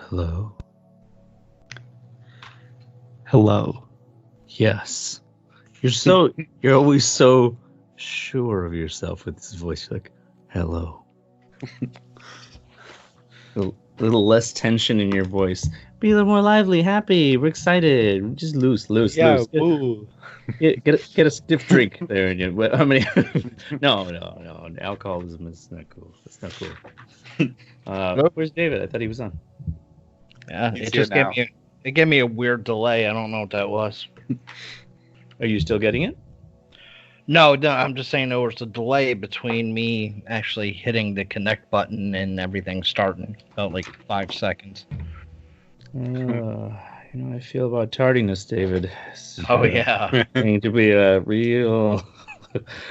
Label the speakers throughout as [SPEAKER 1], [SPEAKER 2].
[SPEAKER 1] Hello?
[SPEAKER 2] Hello.
[SPEAKER 1] Yes. You're always so sure of yourself with this voice. You're like, hello. A little less tension in your voice. Be a little more lively, happy, we're excited. Just loose.
[SPEAKER 2] Yeah, woo.
[SPEAKER 1] Get a stiff drink there. And you, how many? No. Alcoholism is not cool. That's not cool. Where's David? I thought he was on.
[SPEAKER 2] Yeah, it just gave me a weird delay. I don't know what that was.
[SPEAKER 1] Are you still getting it?
[SPEAKER 2] No, I'm just saying there was a delay between me actually hitting the connect button and everything starting. Felt like 5 seconds.
[SPEAKER 1] You know how I feel about tardiness, David.
[SPEAKER 2] Yeah.
[SPEAKER 1] Going to be a real.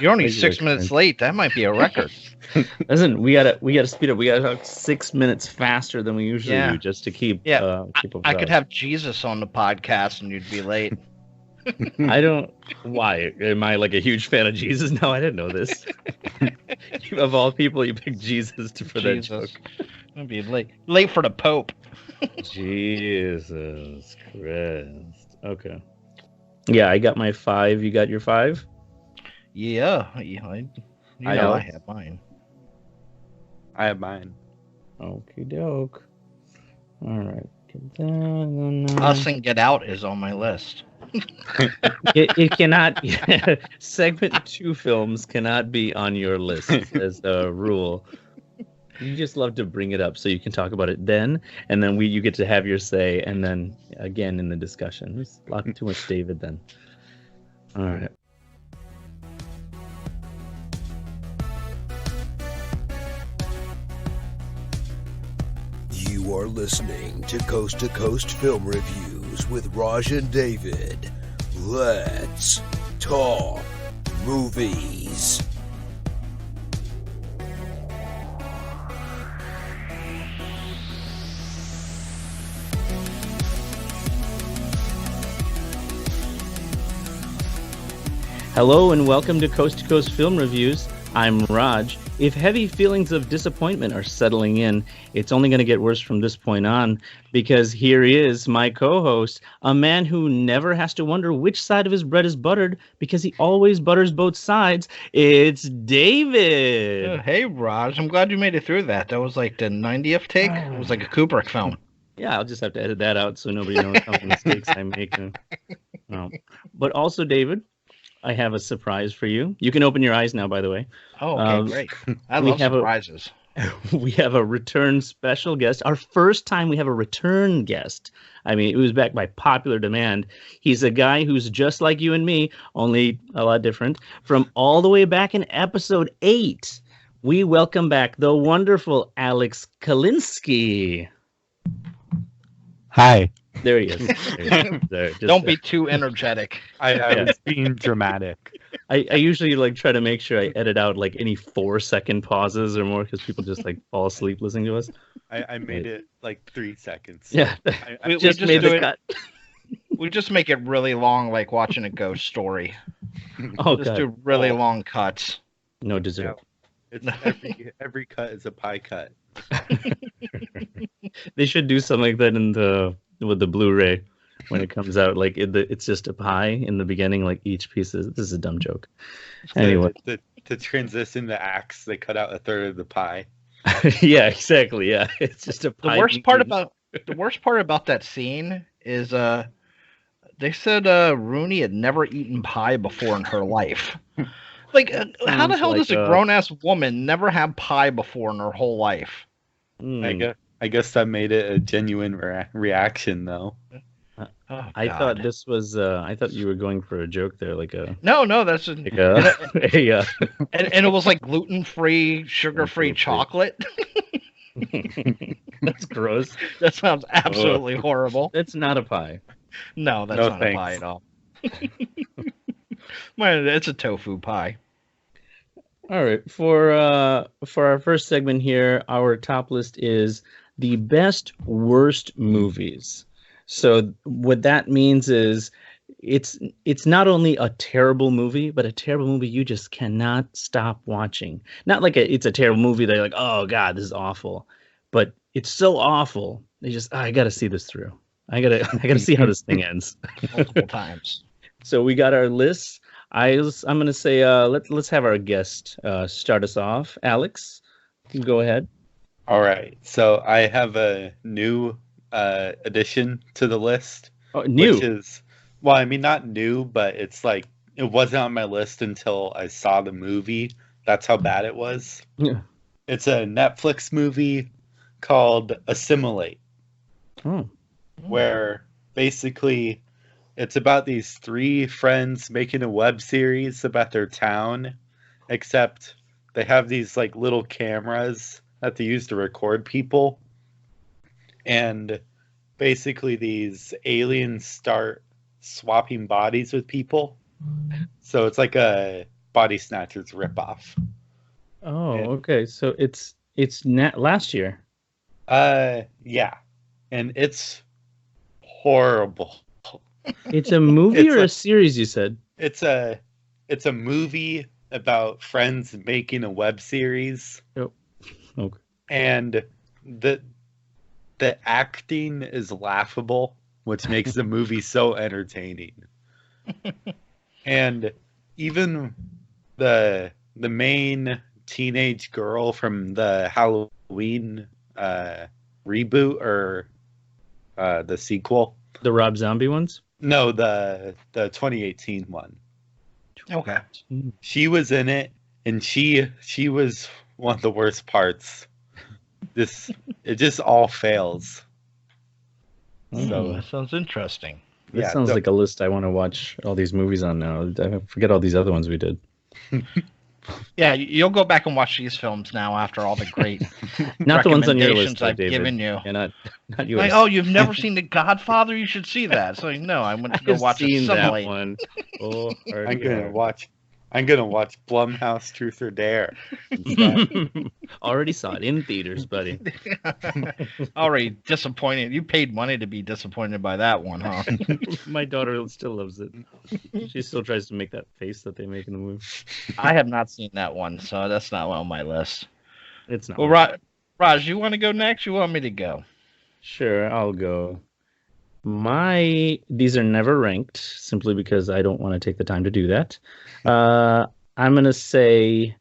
[SPEAKER 2] You're only 6 minutes late. That might be a record.
[SPEAKER 1] Listen, we gotta speed up. We gotta talk 6 minutes faster than we usually do, just to keep.
[SPEAKER 2] Yeah,
[SPEAKER 1] keep up.
[SPEAKER 2] I could have Jesus on the podcast, and you'd be late.
[SPEAKER 1] I don't. Why? Am I like a huge fan of Jesus? No, I didn't know this. Of all people, you picked Jesus for that joke.
[SPEAKER 2] I'd be late for the Pope.
[SPEAKER 1] Jesus Christ. Okay. Yeah, I got my 5. You got your 5?
[SPEAKER 2] Yeah. I have mine.
[SPEAKER 3] I have mine.
[SPEAKER 1] Okie doke. All right.
[SPEAKER 2] Us and Get Out is on my list.
[SPEAKER 1] It cannot. Segment 2 films cannot be on your list as a rule. You just love to bring it up so you can talk about it then, and then you get to have your say, and then again in the discussion. There's a lot too much David then. All right.
[SPEAKER 4] You are listening to Coast to Coast Film Reviews with Raj and David. Let's talk movies.
[SPEAKER 1] Hello and welcome to Coast Film Reviews. I'm Raj. If heavy feelings of disappointment are settling in, it's only going to get worse from this point on, because here is my co-host, a man who never has to wonder which side of his bread is buttered because he always butters both sides. It's David.
[SPEAKER 2] Hey, Raj. I'm glad you made it through that. That was like the 90th take. It was like a Kubrick film.
[SPEAKER 1] Yeah, I'll just have to edit that out so nobody knows how many mistakes I make. But also, David, I have a surprise for you. You can open your eyes now, by the way.
[SPEAKER 2] Oh, okay, great. I love surprises.
[SPEAKER 1] We have a return special guest. Our first time we have a return guest. I mean, it was back by popular demand. He's a guy who's just like you and me, only a lot different. From all the way back in episode 8, we welcome back the wonderful Alex Kallinsky.
[SPEAKER 3] Hi.
[SPEAKER 1] There he is.
[SPEAKER 2] Don't be too energetic.
[SPEAKER 3] I was being dramatic.
[SPEAKER 1] I usually like try to make sure I edit out like any 4-second pauses or more because people just like fall asleep listening to us.
[SPEAKER 3] I made it like 3 seconds.
[SPEAKER 1] Yeah,
[SPEAKER 2] we just made the cut. We just make it really long, like watching a ghost story.
[SPEAKER 1] Oh,
[SPEAKER 2] just do really long cuts.
[SPEAKER 1] No dessert.
[SPEAKER 3] It's every cut is a pie cut.
[SPEAKER 1] They should do something like that with the Blu-ray when it comes out. Like it's just a pie in the beginning. Like each piece is. This is a dumb joke. Anyway,
[SPEAKER 3] to transition the acts, they cut out a third of the pie.
[SPEAKER 1] Yeah, exactly. Yeah, it's just a pie.
[SPEAKER 2] The worst part about that scene is they said Rooney had never eaten pie before in her life. Like, how the hell does a grown-ass woman never have pie before in her whole life?
[SPEAKER 3] I guess that made it a genuine reaction, though.
[SPEAKER 1] I thought this was. I thought you were going for a joke there, like a.
[SPEAKER 2] No, that's just.
[SPEAKER 1] Like
[SPEAKER 2] and it was like gluten-free, sugar-free chocolate.
[SPEAKER 1] That's gross.
[SPEAKER 2] That sounds absolutely horrible.
[SPEAKER 1] That's not a pie.
[SPEAKER 2] No, that's not a pie at all. It's a tofu pie.
[SPEAKER 1] All right, for our first segment here, our top list is the best worst movies. So what that means is it's not only a terrible movie, but a terrible movie you just cannot stop watching. Not like it's a terrible movie that you're like, oh God, this is awful. But it's so awful They just, I got to see this through. I gotta see how this thing ends.
[SPEAKER 2] Multiple times.
[SPEAKER 1] So we got our lists. I'm gonna say let's have our guest start us off. Alex, you can go ahead.
[SPEAKER 3] All right. So I have a new addition to the list.
[SPEAKER 1] Oh, new.
[SPEAKER 3] Which is, well, I mean, not new, but it's like it wasn't on my list until I saw the movie. That's how bad it was.
[SPEAKER 1] Yeah.
[SPEAKER 3] It's a Netflix movie called Assimilate.
[SPEAKER 1] Oh.
[SPEAKER 3] Where basically it's about these three friends making a web series about their town, except they have these like little cameras that they use to record people. And basically these aliens start swapping bodies with people. So it's like a Body Snatchers ripoff.
[SPEAKER 1] Oh, okay. So it's last year.
[SPEAKER 3] Yeah. And it's horrible.
[SPEAKER 1] It's a movie or a series, you said?
[SPEAKER 3] It's a movie about friends making a web series.
[SPEAKER 1] Oh. Okay.
[SPEAKER 3] And the acting is laughable, which makes the movie so entertaining. And even the main teenage girl from the Halloween reboot or the sequel.
[SPEAKER 1] The Rob Zombie ones?
[SPEAKER 3] No, the 2018 one.
[SPEAKER 2] Okay.
[SPEAKER 3] She was in it, and she was one of the worst parts. It just all fails.
[SPEAKER 2] So that sounds interesting.
[SPEAKER 1] That sounds like a list I want to watch all these movies on now. I forget all these other ones we did.
[SPEAKER 2] Yeah, you'll go back and watch these films now after all the great
[SPEAKER 1] Not the ones on your list,
[SPEAKER 2] I've
[SPEAKER 1] David.
[SPEAKER 2] given you.
[SPEAKER 1] Yeah, not yours.
[SPEAKER 2] Like, oh, you've never seen The Godfather? You should see that. So no, I went to go watch Assimilate.
[SPEAKER 1] That one. Oh,
[SPEAKER 3] I'm gonna watch Blumhouse Truth or Dare.
[SPEAKER 1] Already saw it in theaters, buddy.
[SPEAKER 2] Already disappointed. You paid money to be disappointed by that one, huh?
[SPEAKER 1] My daughter still loves it. She still tries to make that face that they make in the movie.
[SPEAKER 2] I have not seen that one, so that's not on my list.
[SPEAKER 1] It's not.
[SPEAKER 2] Well, Raj, you want to go next? You want me to go?
[SPEAKER 1] Sure, I'll go. These are never ranked simply because I don't want to take the time to do that. I'm going to say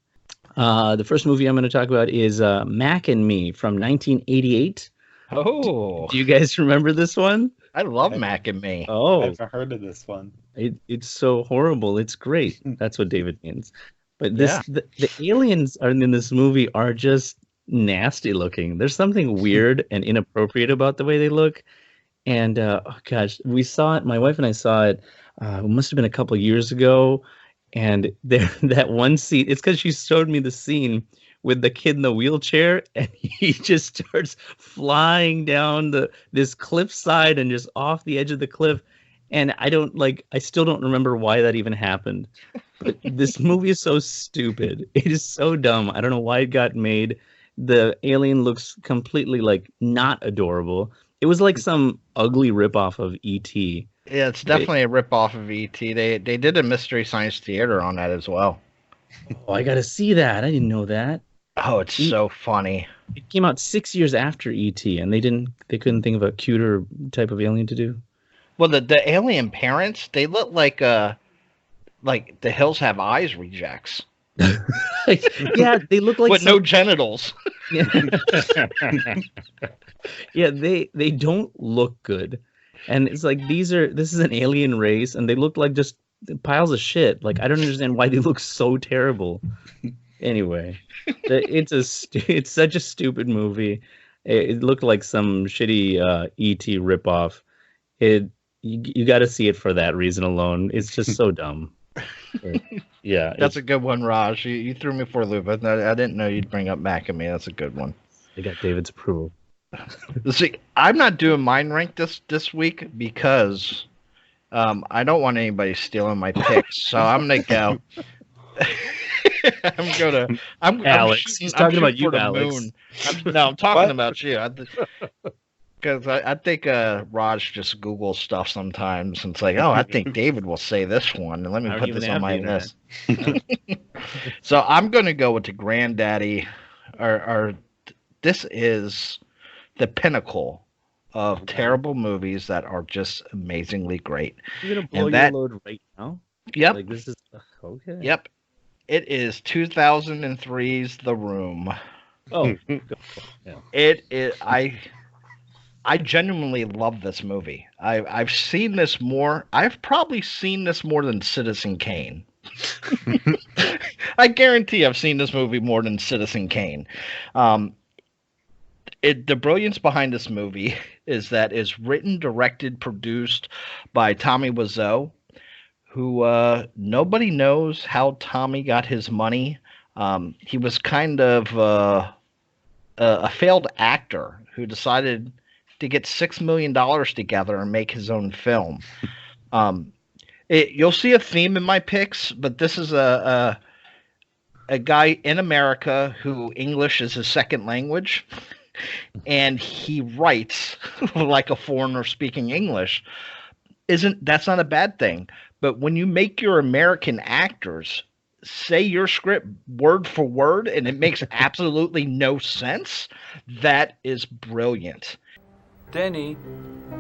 [SPEAKER 1] the first movie I'm going to talk about is Mac and Me from 1988.
[SPEAKER 2] Oh.
[SPEAKER 1] Do you guys remember this one?
[SPEAKER 2] I love Mac and Me.
[SPEAKER 1] Oh.
[SPEAKER 3] I've never heard of this one.
[SPEAKER 1] It's so horrible. It's great. That's what David means. But the aliens in this movie are just nasty looking. There's something weird and inappropriate about the way they look. And oh gosh, we saw it. My wife and I saw it. It must have been a couple years ago. And that one scene. It's because she showed me the scene with the kid in the wheelchair, and he just starts flying down this cliffside and just off the edge of the cliff. And I still don't remember why that even happened. But this movie is so stupid. It is so dumb. I don't know why it got made. The alien looks completely not adorable. It was like some ugly ripoff of E.T.
[SPEAKER 2] Yeah, it's definitely a ripoff of E.T. They did a Mystery Science Theater on that as well.
[SPEAKER 1] Oh, I got to see that. I didn't know that.
[SPEAKER 2] Oh, it's so funny.
[SPEAKER 1] It came out 6 years after E.T. and they couldn't think of a cuter type of alien to do.
[SPEAKER 2] Well, the alien parents, they look like The Hills Have Eyes rejects.
[SPEAKER 1] Yeah, they look like
[SPEAKER 2] with no genitals.
[SPEAKER 1] Yeah, yeah, they don't look good, and it's like this is an alien race, and they look like just piles of shit. Like I don't understand why they look so terrible. Anyway, it's such a stupid movie. It looked like some shitty E.T. ripoff. You got to see it for that reason alone. It's just so dumb. Yeah,
[SPEAKER 2] that's a good one, Raj. You threw me for a loop. I didn't know you'd bring up Mac and Me. That's a good one.
[SPEAKER 1] They got David's approval.
[SPEAKER 2] See, I'm not doing mine rank this week because I don't want anybody stealing my picks. So I'm gonna go. I'm
[SPEAKER 1] Alex. He's talking about you, Alex.
[SPEAKER 2] I'm talking about you. Because I think Raj just Googles stuff sometimes, and it's like, oh, I think David will say this one, and let me put this on my list. So I'm going to go with the granddaddy, or this is the pinnacle of terrible movies that are just amazingly great.
[SPEAKER 1] You're gonna blow
[SPEAKER 2] And
[SPEAKER 1] your
[SPEAKER 2] that-
[SPEAKER 1] load right now.
[SPEAKER 2] Yep.
[SPEAKER 1] Like this is okay.
[SPEAKER 2] Yep. It is 2003's The Room.
[SPEAKER 1] Oh,
[SPEAKER 2] It is. I genuinely love this movie. I've seen this more. I've probably seen this more than Citizen Kane. I guarantee I've seen this movie more than Citizen Kane. The brilliance behind this movie is that it's written, directed, produced by Tommy Wiseau, who nobody knows how Tommy got his money. He was kind of a failed actor who decided to get $6 million together and make his own film. You'll see a theme in my picks, but this is a guy in America who English is his second language, and he writes like a foreigner speaking English. That's not a bad thing, but when you make your American actors say your script word for word and it makes absolutely no sense, that is brilliant.
[SPEAKER 5] Danny,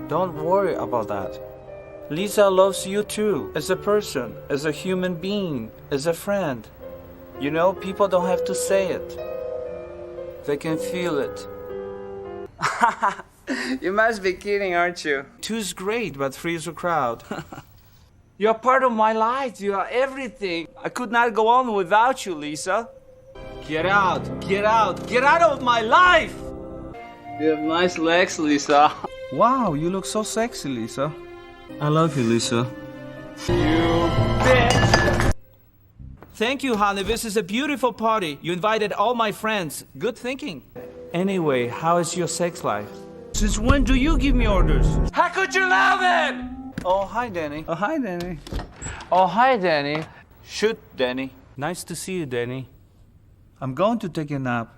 [SPEAKER 5] don't worry about that. Lisa loves you too, as a person, as a human being, as a friend. You know, people don't have to say it. They can feel it.
[SPEAKER 6] You must be kidding, aren't you?
[SPEAKER 5] Two's great, but three's a crowd. You're part of my life. You are everything. I could not go on without you, Lisa. Get out, get out, get out of my life!
[SPEAKER 6] You have nice legs, Lisa.
[SPEAKER 5] Wow, you look so sexy, Lisa. I love you, Lisa. You bitch! Thank you, honey. This is a beautiful party. You invited all my friends. Good thinking. Anyway, how is your sex life? Since when do you give me orders? How could you love it? Oh, hi, Danny.
[SPEAKER 6] Oh, hi, Danny. Oh, hi, Danny.
[SPEAKER 5] Shoot, Danny. Nice to see you, Danny. I'm going to take a nap.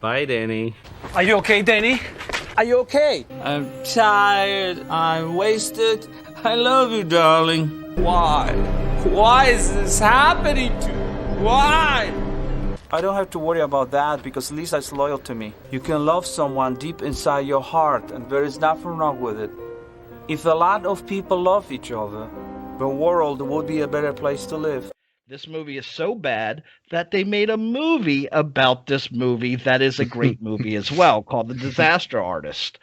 [SPEAKER 1] bye, Danny.
[SPEAKER 5] Are you okay, Danny? Are you okay? I'm tired. I'm wasted. I love you, darling. Why? Why is this happening to me? Why? I don't have to worry about that because Lisa is loyal to me. You can love someone deep inside your heart and there is nothing wrong with it. If a lot of people love each other, the world would be a better place to live.
[SPEAKER 2] This movie is so bad that they made a movie about this movie that is a great movie as well, called The Disaster Artist.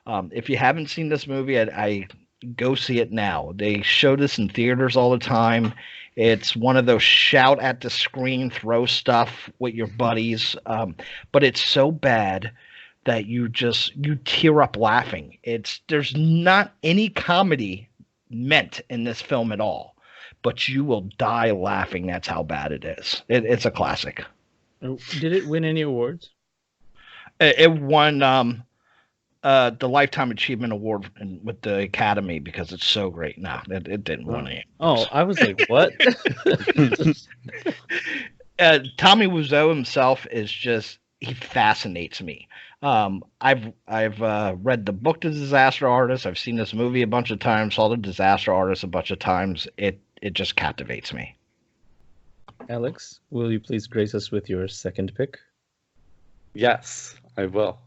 [SPEAKER 2] If you haven't seen this movie, I go see it now. They show this in theaters all the time. It's one of those shout at the screen, throw stuff with your buddies. But it's so bad that you tear up laughing. There's not any comedy meant in this film at all, but you will die laughing. That's how bad it is. It's a classic.
[SPEAKER 1] Did it win any awards?
[SPEAKER 2] It won the Lifetime Achievement Award with the Academy because it's so great. No, it didn't win any.
[SPEAKER 1] Oh, I was like, what?
[SPEAKER 2] Tommy Wiseau himself he fascinates me. I've read the book The Disaster Artist. I've seen this movie a bunch of times, saw The Disaster Artist a bunch of times. It just captivates me.
[SPEAKER 1] Alex, will you please grace us with your second pick?
[SPEAKER 3] Yes, I will.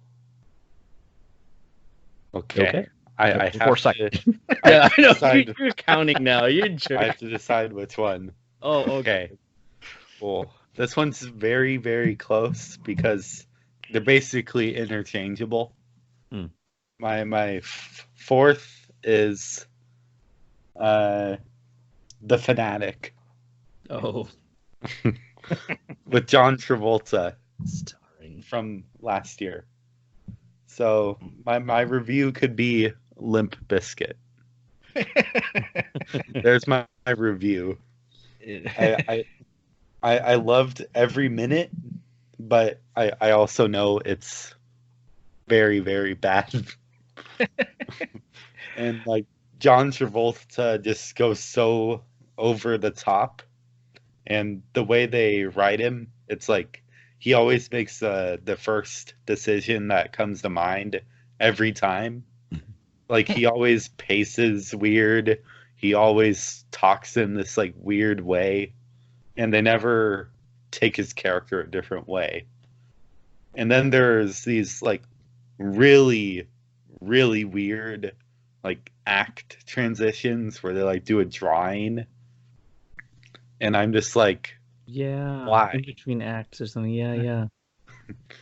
[SPEAKER 3] Okay. I have
[SPEAKER 2] 4
[SPEAKER 3] to,
[SPEAKER 2] seconds.
[SPEAKER 1] Yeah, I know.
[SPEAKER 3] decide-
[SPEAKER 1] You're counting now. You're
[SPEAKER 3] I
[SPEAKER 1] jerk.
[SPEAKER 3] have to decide which one.
[SPEAKER 1] Oh, okay.
[SPEAKER 3] Okay. Cool. This one's very, very close because they're basically interchangeable.
[SPEAKER 1] Hmm.
[SPEAKER 3] My fourth is The Fanatic
[SPEAKER 1] Oh,
[SPEAKER 3] with John Travolta
[SPEAKER 1] starring.
[SPEAKER 3] from last year. So my review could be Limp Bizkit. There's my review. I loved every minute, but I also know it's very, very bad. And like John Travolta just goes so over the top, and the way they write him, it's like he always makes the first decision that comes to mind every time. Like he always paces weird. He always talks in this like weird way, and they never take his character a different way. And then there's these like really, really weird like act transitions where they like do a drawing, and I'm just like, why?
[SPEAKER 1] In between acts or something. Yeah.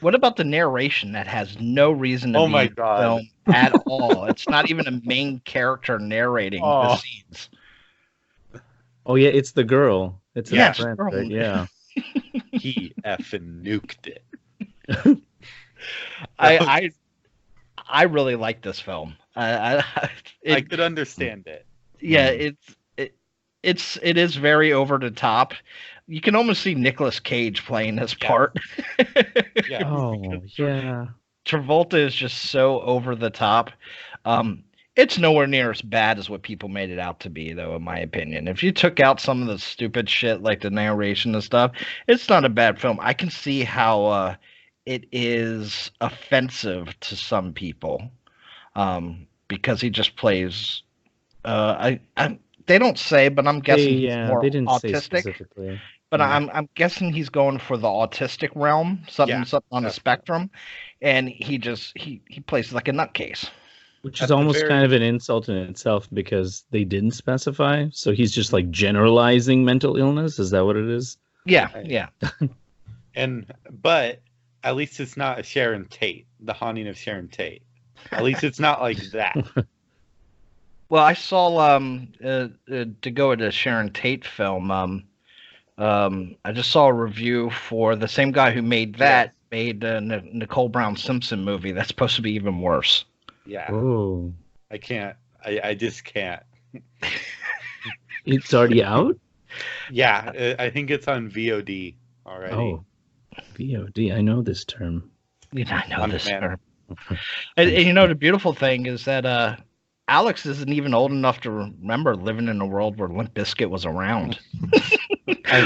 [SPEAKER 2] What about the narration that has no reason to
[SPEAKER 3] Oh
[SPEAKER 2] be
[SPEAKER 3] my
[SPEAKER 2] in the
[SPEAKER 3] God.
[SPEAKER 2] film at all? It's not even a main character narrating the scenes.
[SPEAKER 1] Oh yeah, it's the girl. It's
[SPEAKER 2] Yeah,
[SPEAKER 1] his friend,
[SPEAKER 2] girl.
[SPEAKER 1] right? Yeah.
[SPEAKER 3] He effing nuked it.
[SPEAKER 2] I really like this film.
[SPEAKER 3] I could understand it.
[SPEAKER 2] Yeah, it is very over the top. You can almost see Nicolas Cage playing his part.
[SPEAKER 3] Yeah.
[SPEAKER 1] Oh yeah.
[SPEAKER 2] Travolta is just so over the top. It's nowhere near as bad as what people made it out to be, though, in my opinion. If you took out some of the stupid shit like the narration and stuff, it's not a bad film. I can see how it is offensive to some people because he just plays. They don't say, but I'm guessing he's more
[SPEAKER 1] they didn't say
[SPEAKER 2] autistic.
[SPEAKER 1] specifically.
[SPEAKER 2] But I'm guessing he's going for the autistic realm, something on the spectrum, and he plays like a nutcase.
[SPEAKER 1] Which is almost kind of an insult in itself because they didn't specify. So he's just like generalizing mental illness. Is that what it is?
[SPEAKER 2] Yeah.
[SPEAKER 3] But at least it's not a Sharon Tate, the haunting of Sharon Tate. At least it's not like that.
[SPEAKER 2] Well, I saw to go with a Sharon Tate film. I just saw a review for the same guy who made that made the Nicole Brown Simpson movie. That's supposed to be even worse.
[SPEAKER 3] Yeah.
[SPEAKER 1] Oh.
[SPEAKER 3] I can't. I just can't.
[SPEAKER 1] It's already out?
[SPEAKER 3] Yeah, I think it's on VOD already.
[SPEAKER 1] Oh, VOD. I know this term.
[SPEAKER 2] I know this term. And you know, the beautiful thing is that Alex isn't even old enough to remember living in a world where Limp Bizkit was around.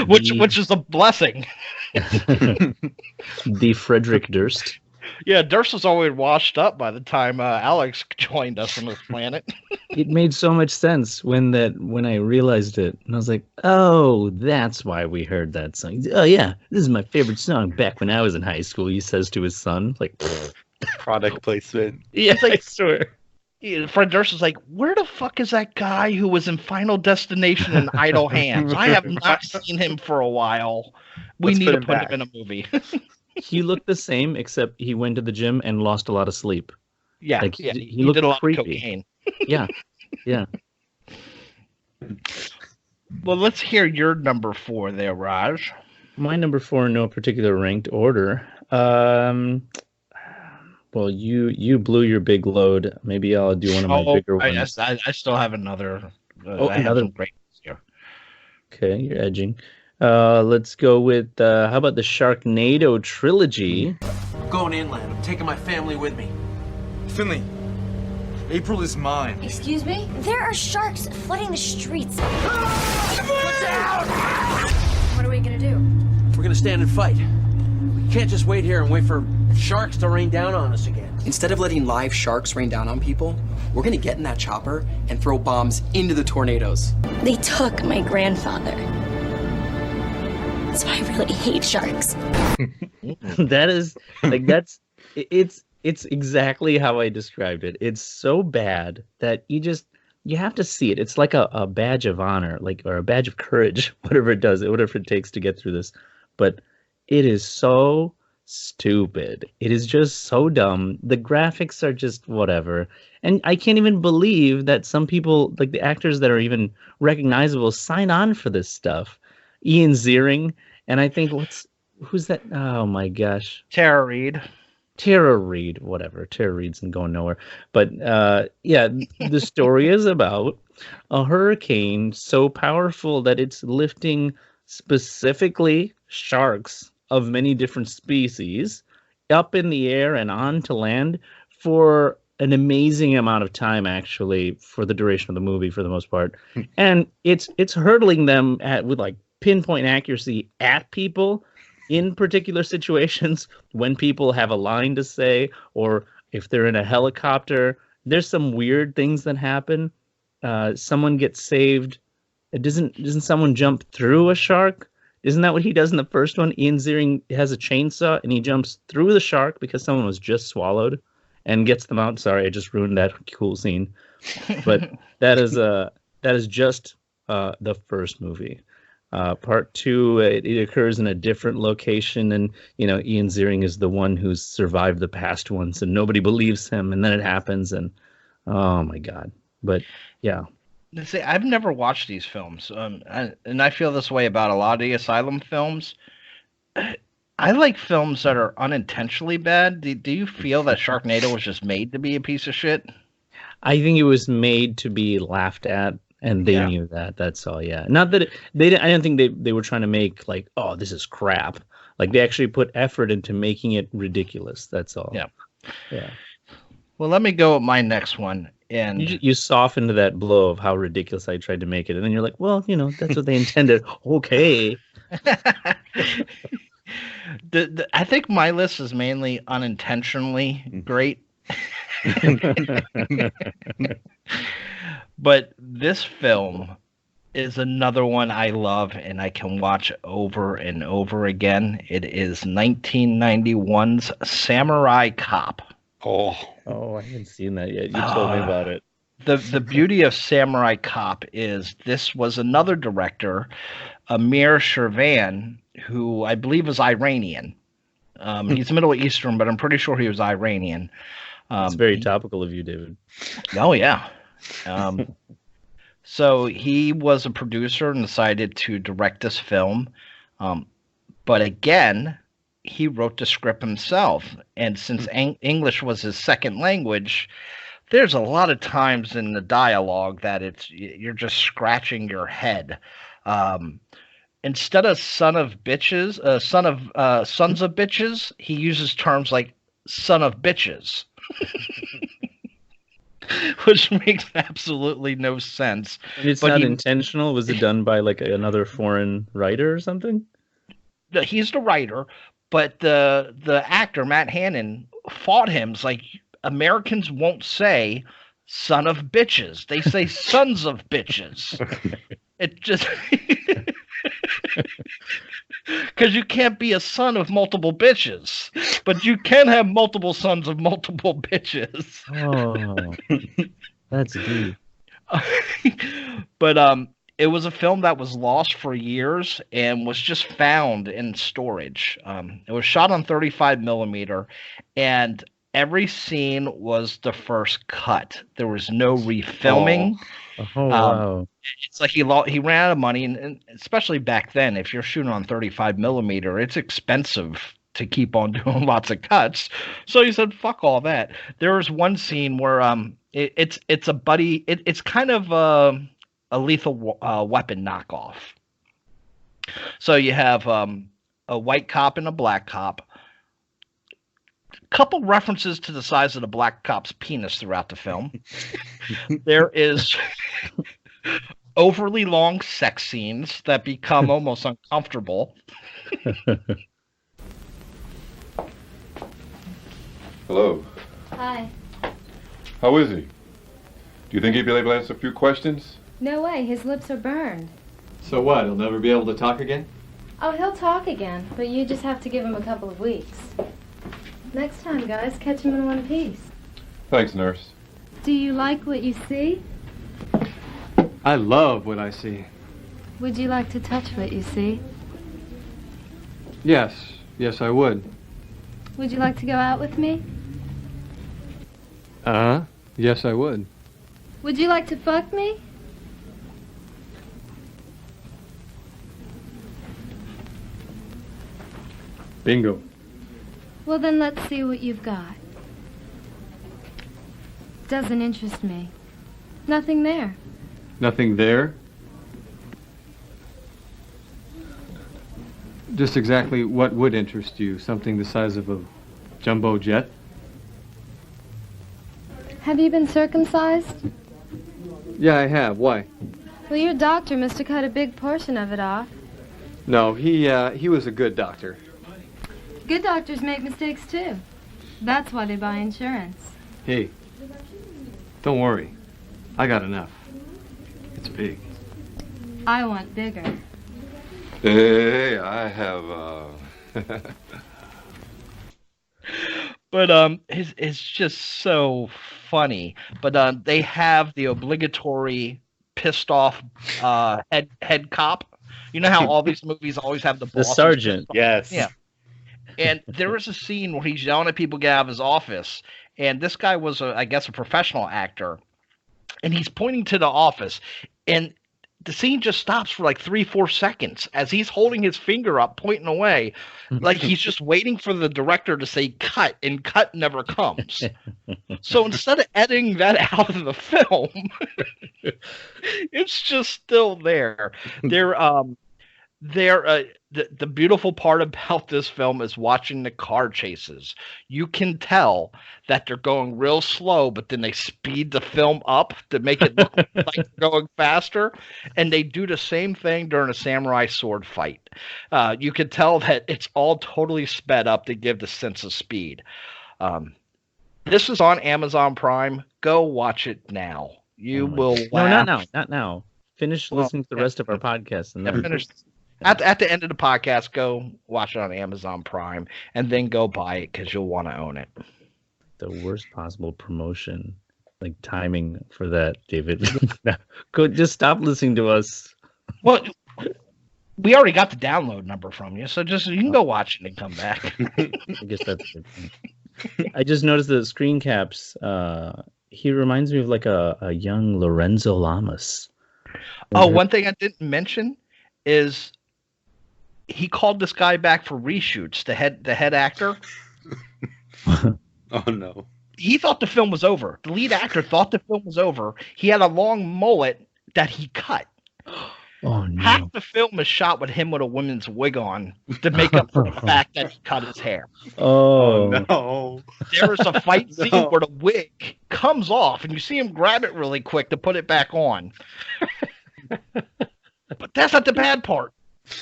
[SPEAKER 2] which is a blessing.
[SPEAKER 1] The Frederick Durst.
[SPEAKER 2] Yeah, Durst was always washed up by the time Alex joined us on this planet.
[SPEAKER 1] It made so much sense when I realized it, and I was like, "Oh, that's why we heard that song." Oh yeah, this is my favorite song. Back when I was in high school, he says to his son, like,
[SPEAKER 3] Product placement.
[SPEAKER 1] "Yeah,
[SPEAKER 2] It's like,
[SPEAKER 1] I swear."
[SPEAKER 2] Fred Durst was like, "Where the fuck is that guy who was in Final Destination and Idle Hands? I have not seen him for a while. We need to put him in a movie."
[SPEAKER 1] He looked the same, except he went to the gym and lost a lot of sleep.
[SPEAKER 2] Yeah,
[SPEAKER 1] like,
[SPEAKER 2] he
[SPEAKER 1] looked
[SPEAKER 2] did a lot
[SPEAKER 1] creepy.
[SPEAKER 2] of cocaine.
[SPEAKER 1] Yeah.
[SPEAKER 2] Well, let's hear your number 4 there, Raj.
[SPEAKER 1] My number 4 in no particular ranked order. Well, you blew your big load. Maybe I'll do one of my bigger ones.
[SPEAKER 2] I still have another.
[SPEAKER 1] I
[SPEAKER 2] have some great ones here.
[SPEAKER 1] Okay, you're edging. Let's go with how about the Sharknado trilogy?
[SPEAKER 7] I'm going inland. I'm taking my family with me. Finley, April is mine.
[SPEAKER 8] Excuse me? There are sharks flooding the streets. What are we gonna do?
[SPEAKER 7] We're gonna stand and fight. We can't just wait here and wait for sharks to rain down on us again.
[SPEAKER 9] Instead of letting live sharks rain down on people, we're gonna get in that chopper and throw bombs into the tornadoes.
[SPEAKER 8] They took my grandfather. That's why I really hate sharks.
[SPEAKER 1] That is like it's exactly how I described it. It's so bad that you have to see it. It's like a badge of honor, or a badge of courage, whatever it takes to get through this. But it is so stupid. It is just so dumb. The graphics are just whatever. And I can't even believe that some people, like the actors that are even recognizable, sign on for this stuff. Ian Ziering, and I think who's that? Oh my gosh,
[SPEAKER 2] Tara Reid,
[SPEAKER 1] whatever. Tara Reid's going nowhere. But yeah, the story is about a hurricane so powerful that it's lifting specifically sharks of many different species up in the air and onto land for an amazing amount of time, actually, for the duration of the movie, for the most part. And it's hurtling them with like pinpoint accuracy at people in particular situations when people have a line to say, or if they're in a helicopter. There's some weird things that happen. Someone gets saved. Doesn't someone jump through a shark? Isn't that what he does in the first one? Ian Ziering has a chainsaw and he jumps through the shark because someone was just swallowed. and gets them out. Sorry, I just ruined that cool scene. But that is just the first movie. Part 2, it occurs in a different location, and Ian Ziering is the one who's survived the past ones, and nobody believes him, and then it happens, and oh my god! But yeah.
[SPEAKER 2] See, I've never watched these films, and I feel this way about a lot of the Asylum films. I like films that are unintentionally bad. Do you feel that Sharknado was just made to be a piece of shit?
[SPEAKER 1] I think it was made to be laughed at, and they knew that. That's all. Yeah, not that they didn't. I didn't think they were trying to make like, oh, this is crap. Like they actually put effort into making it ridiculous. That's all.
[SPEAKER 2] Yeah.
[SPEAKER 1] Yeah.
[SPEAKER 2] Well, let me go with my next one. And
[SPEAKER 1] you softened that blow of how ridiculous I tried to make it, and then you're like, well, that's what they intended. Okay.
[SPEAKER 2] I think my list is mainly unintentionally great. But this film is another one I love and I can watch over and over again. It is 1991's Samurai Cop.
[SPEAKER 3] Oh,
[SPEAKER 1] I haven't seen that yet. You told me about it.
[SPEAKER 2] The beauty of Samurai Cop is this was another director, Amir Shervan, who I believe is Iranian. He's Middle Eastern, but I'm pretty sure he was Iranian.
[SPEAKER 1] It's very topical of you, David.
[SPEAKER 2] Oh, yeah. So he was a producer and decided to direct this film. But again, he wrote the script himself. And since English was his second language, there's a lot of times in the dialogue that you're just scratching your head. Instead of sons of bitches, he uses terms like son of bitches. Which makes absolutely no sense.
[SPEAKER 1] And it's not intentional? Was it done by like another foreign writer or something?
[SPEAKER 2] He's the writer, but the actor, Matt Hannon, fought him. It's like, Americans won't say son of bitches. They say sons of bitches. It just... Because you can't be a son of multiple bitches, but you can have multiple sons of multiple bitches.
[SPEAKER 1] Oh, that's deep.
[SPEAKER 2] But it was a film that was lost for years and was just found in storage. It was shot on 35 millimeter, and every scene was the first cut. There was no refilming.
[SPEAKER 1] Oh wow.
[SPEAKER 2] It's like he ran out of money, and especially back then, if you're shooting on 35 millimeter, it's expensive to keep on doing lots of cuts. So he said, "Fuck all that." There was one scene where it's a buddy. It's kind of a Lethal Weapon knockoff. So you have a white cop and a black cop. Couple references to the size of the black cop's penis throughout the film. There is overly long sex scenes that become almost uncomfortable.
[SPEAKER 10] Hello.
[SPEAKER 11] Hi.
[SPEAKER 10] How is he? Do you think he'd be able to answer a few questions?
[SPEAKER 11] No way, his lips are burned.
[SPEAKER 12] So what, he'll never be able to talk again?
[SPEAKER 11] Oh, he'll talk again, but you just have to give him a couple of weeks. Next time, guys, catch him in one piece.
[SPEAKER 10] Thanks, nurse.
[SPEAKER 11] Do you like what you see?
[SPEAKER 12] I love what I see.
[SPEAKER 11] Would you like to touch what you see?
[SPEAKER 12] Yes, I would.
[SPEAKER 11] Would you like to go out with me?
[SPEAKER 12] Yes, I would.
[SPEAKER 11] Would you like to fuck me?
[SPEAKER 12] Bingo.
[SPEAKER 11] Well, then let's see what you've got. Doesn't interest me. Nothing there.
[SPEAKER 12] Nothing there? Just exactly what would interest you? Something the size of a jumbo jet?
[SPEAKER 11] Have you been circumcised?
[SPEAKER 12] Yeah, I have. Why?
[SPEAKER 11] Well, your doctor must have cut a big portion of it off.
[SPEAKER 12] No, he was a good doctor.
[SPEAKER 11] Good doctors make mistakes, too. That's why they buy insurance.
[SPEAKER 12] Hey, don't worry. I got enough. It's big.
[SPEAKER 11] I want bigger.
[SPEAKER 10] Hey, I have,
[SPEAKER 2] But it's just so funny. But they have the obligatory pissed off head cop. You know how all these movies always have the boss,
[SPEAKER 1] the sergeant.
[SPEAKER 3] Yes.
[SPEAKER 2] Yeah. And there was a scene where he's yelling at people to get out of his office, and this guy was, I guess, a professional actor, and he's pointing to the office, and the scene just stops for like 3-4 seconds as he's holding his finger up, pointing away, like he's just waiting for the director to say cut, and cut never comes. So instead of editing that out of the film, it's just still there. The beautiful part about this film is watching the car chases. You can tell that they're going real slow, but then they speed the film up to make it look like they're going faster. And they do the same thing during a samurai sword fight. You can tell that it's all totally sped up to give the sense of speed. This is on Amazon Prime. Go watch it now. You will laugh.
[SPEAKER 1] No, not now. Finish listening to the rest of our podcast. And then
[SPEAKER 2] finish. At the end of the podcast, go watch it on Amazon Prime, and then go buy it because you'll want to own it.
[SPEAKER 1] The worst possible promotion, like timing for that, David. Go, just stop listening to us.
[SPEAKER 2] Well, we already got the download number from you, so you can go watch it and come back.
[SPEAKER 1] I guess that's good. I just noticed the screen caps. He reminds me of like a young Lorenzo Lamas.
[SPEAKER 2] Oh, one thing I didn't mention is he called this guy back for reshoots. The head actor.
[SPEAKER 3] Oh no!
[SPEAKER 2] He thought the film was over. The lead actor thought the film was over. He had a long mullet that he cut.
[SPEAKER 1] Oh no!
[SPEAKER 2] Half the film is shot with him with a woman's wig on to make up for the fact that he cut his hair.
[SPEAKER 1] Oh
[SPEAKER 3] no!
[SPEAKER 2] There is a fight scene where the wig comes off, and you see him grab it really quick to put it back on. But that's not the bad part.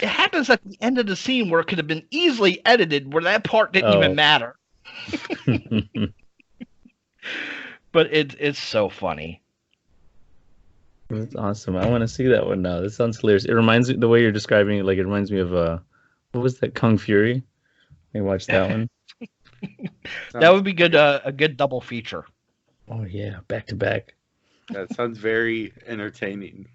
[SPEAKER 2] It happens at the end of the scene where it could have been easily edited, where that part didn't even matter. But it's so funny.
[SPEAKER 1] That's awesome. I want to see that one now. That sounds hilarious. It reminds me, the way you're describing it, like it reminds me of what was that, Kung Fury? I watched that one.
[SPEAKER 2] That would be good. A good double feature.
[SPEAKER 1] Oh yeah, back to back.
[SPEAKER 3] That sounds very entertaining.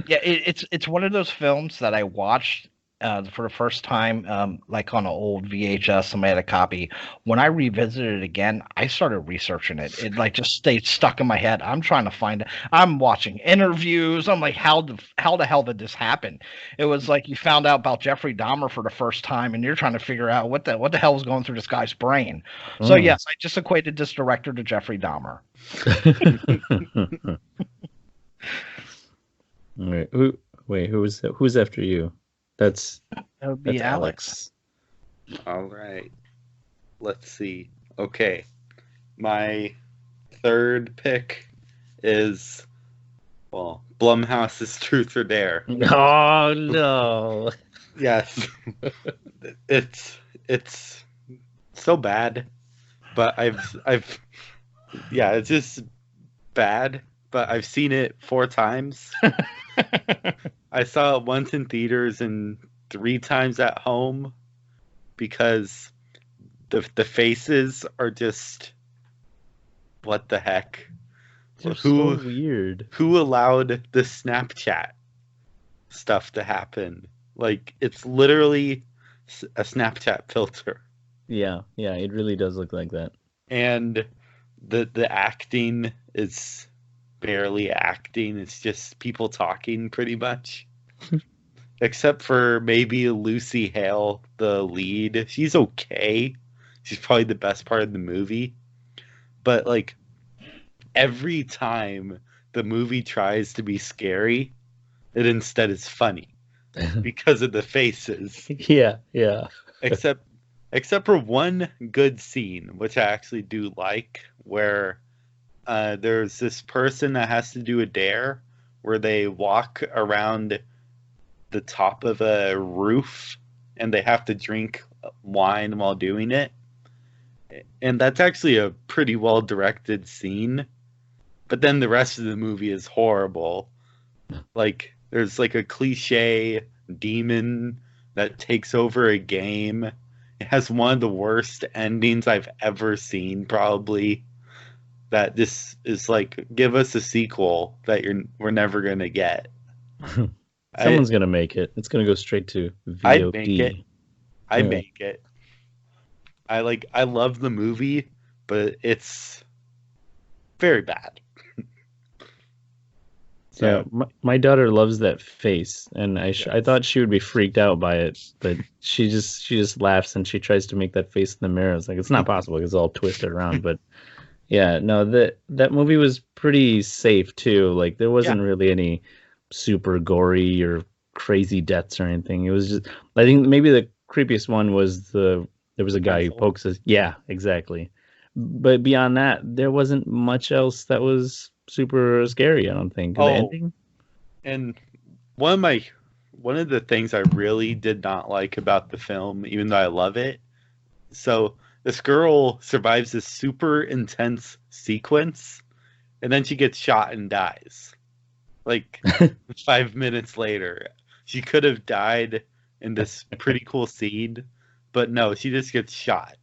[SPEAKER 2] Yeah, it's one of those films that I watched for the first time, like on an old VHS. Somebody had a copy. When I revisited it again, I started researching it. It like just stayed stuck in my head. I'm trying to find it. I'm watching interviews. I'm like, how the hell did this happen? It was like you found out about Jeffrey Dahmer for the first time, and you're trying to figure out what the hell was going through this guy's brain. So yes, I just equated this director to Jeffrey Dahmer.
[SPEAKER 1] All right. Who's after you?
[SPEAKER 2] That would be
[SPEAKER 1] that's
[SPEAKER 2] Alex.
[SPEAKER 3] All right. Let's see. Okay. My third pick is, well, Blumhouse's Truth or Dare.
[SPEAKER 1] Oh no.
[SPEAKER 3] Yes. It's so bad, but it's just bad, but I've seen it 4 times. I saw it once in theaters and 3 times at home because the faces are just, what the heck?
[SPEAKER 1] They're so weird.
[SPEAKER 3] Who allowed the Snapchat stuff to happen? Like, it's literally a Snapchat filter.
[SPEAKER 1] Yeah, it really does look like that.
[SPEAKER 3] And the acting is barely acting. It's just people talking pretty much. Except for maybe Lucy Hale, the lead. She's okay. She's probably the best part of the movie. But like every time the movie tries to be scary, it instead is funny because of the faces.
[SPEAKER 1] Yeah.
[SPEAKER 3] Except for one good scene, which I actually do like, where there's this person that has to do a dare where they walk around the top of a roof and they have to drink wine while doing it. And that's actually a pretty well directed scene. But then the rest of the movie is horrible. Like, there's like a cliche demon that takes over a game. It has one of the worst endings I've ever seen, probably. That this is like, give us a sequel that we're never gonna get.
[SPEAKER 1] Someone's gonna make it. It's gonna go straight to VOD.
[SPEAKER 3] I'd make it. I'd make it. I love the movie, but it's very bad.
[SPEAKER 1] So my daughter loves that face, and I thought she would be freaked out by it, but she just laughs and she tries to make that face in the mirror. It's like, it's not possible because it's all twisted around. But yeah, no, that movie was pretty safe too. Like, there wasn't really any super gory or crazy deaths or anything. It was just, I think maybe the creepiest one was there was a guy who pokes us. Yeah, exactly. But beyond that, there wasn't much else that was super scary, I don't think. The ending?
[SPEAKER 3] And one of the things I really did not like about the film, even though I love it, so this girl survives this super intense sequence, and then she gets shot and dies. Like 5 minutes later. She could have died in this pretty cool scene, but no, she just gets shot.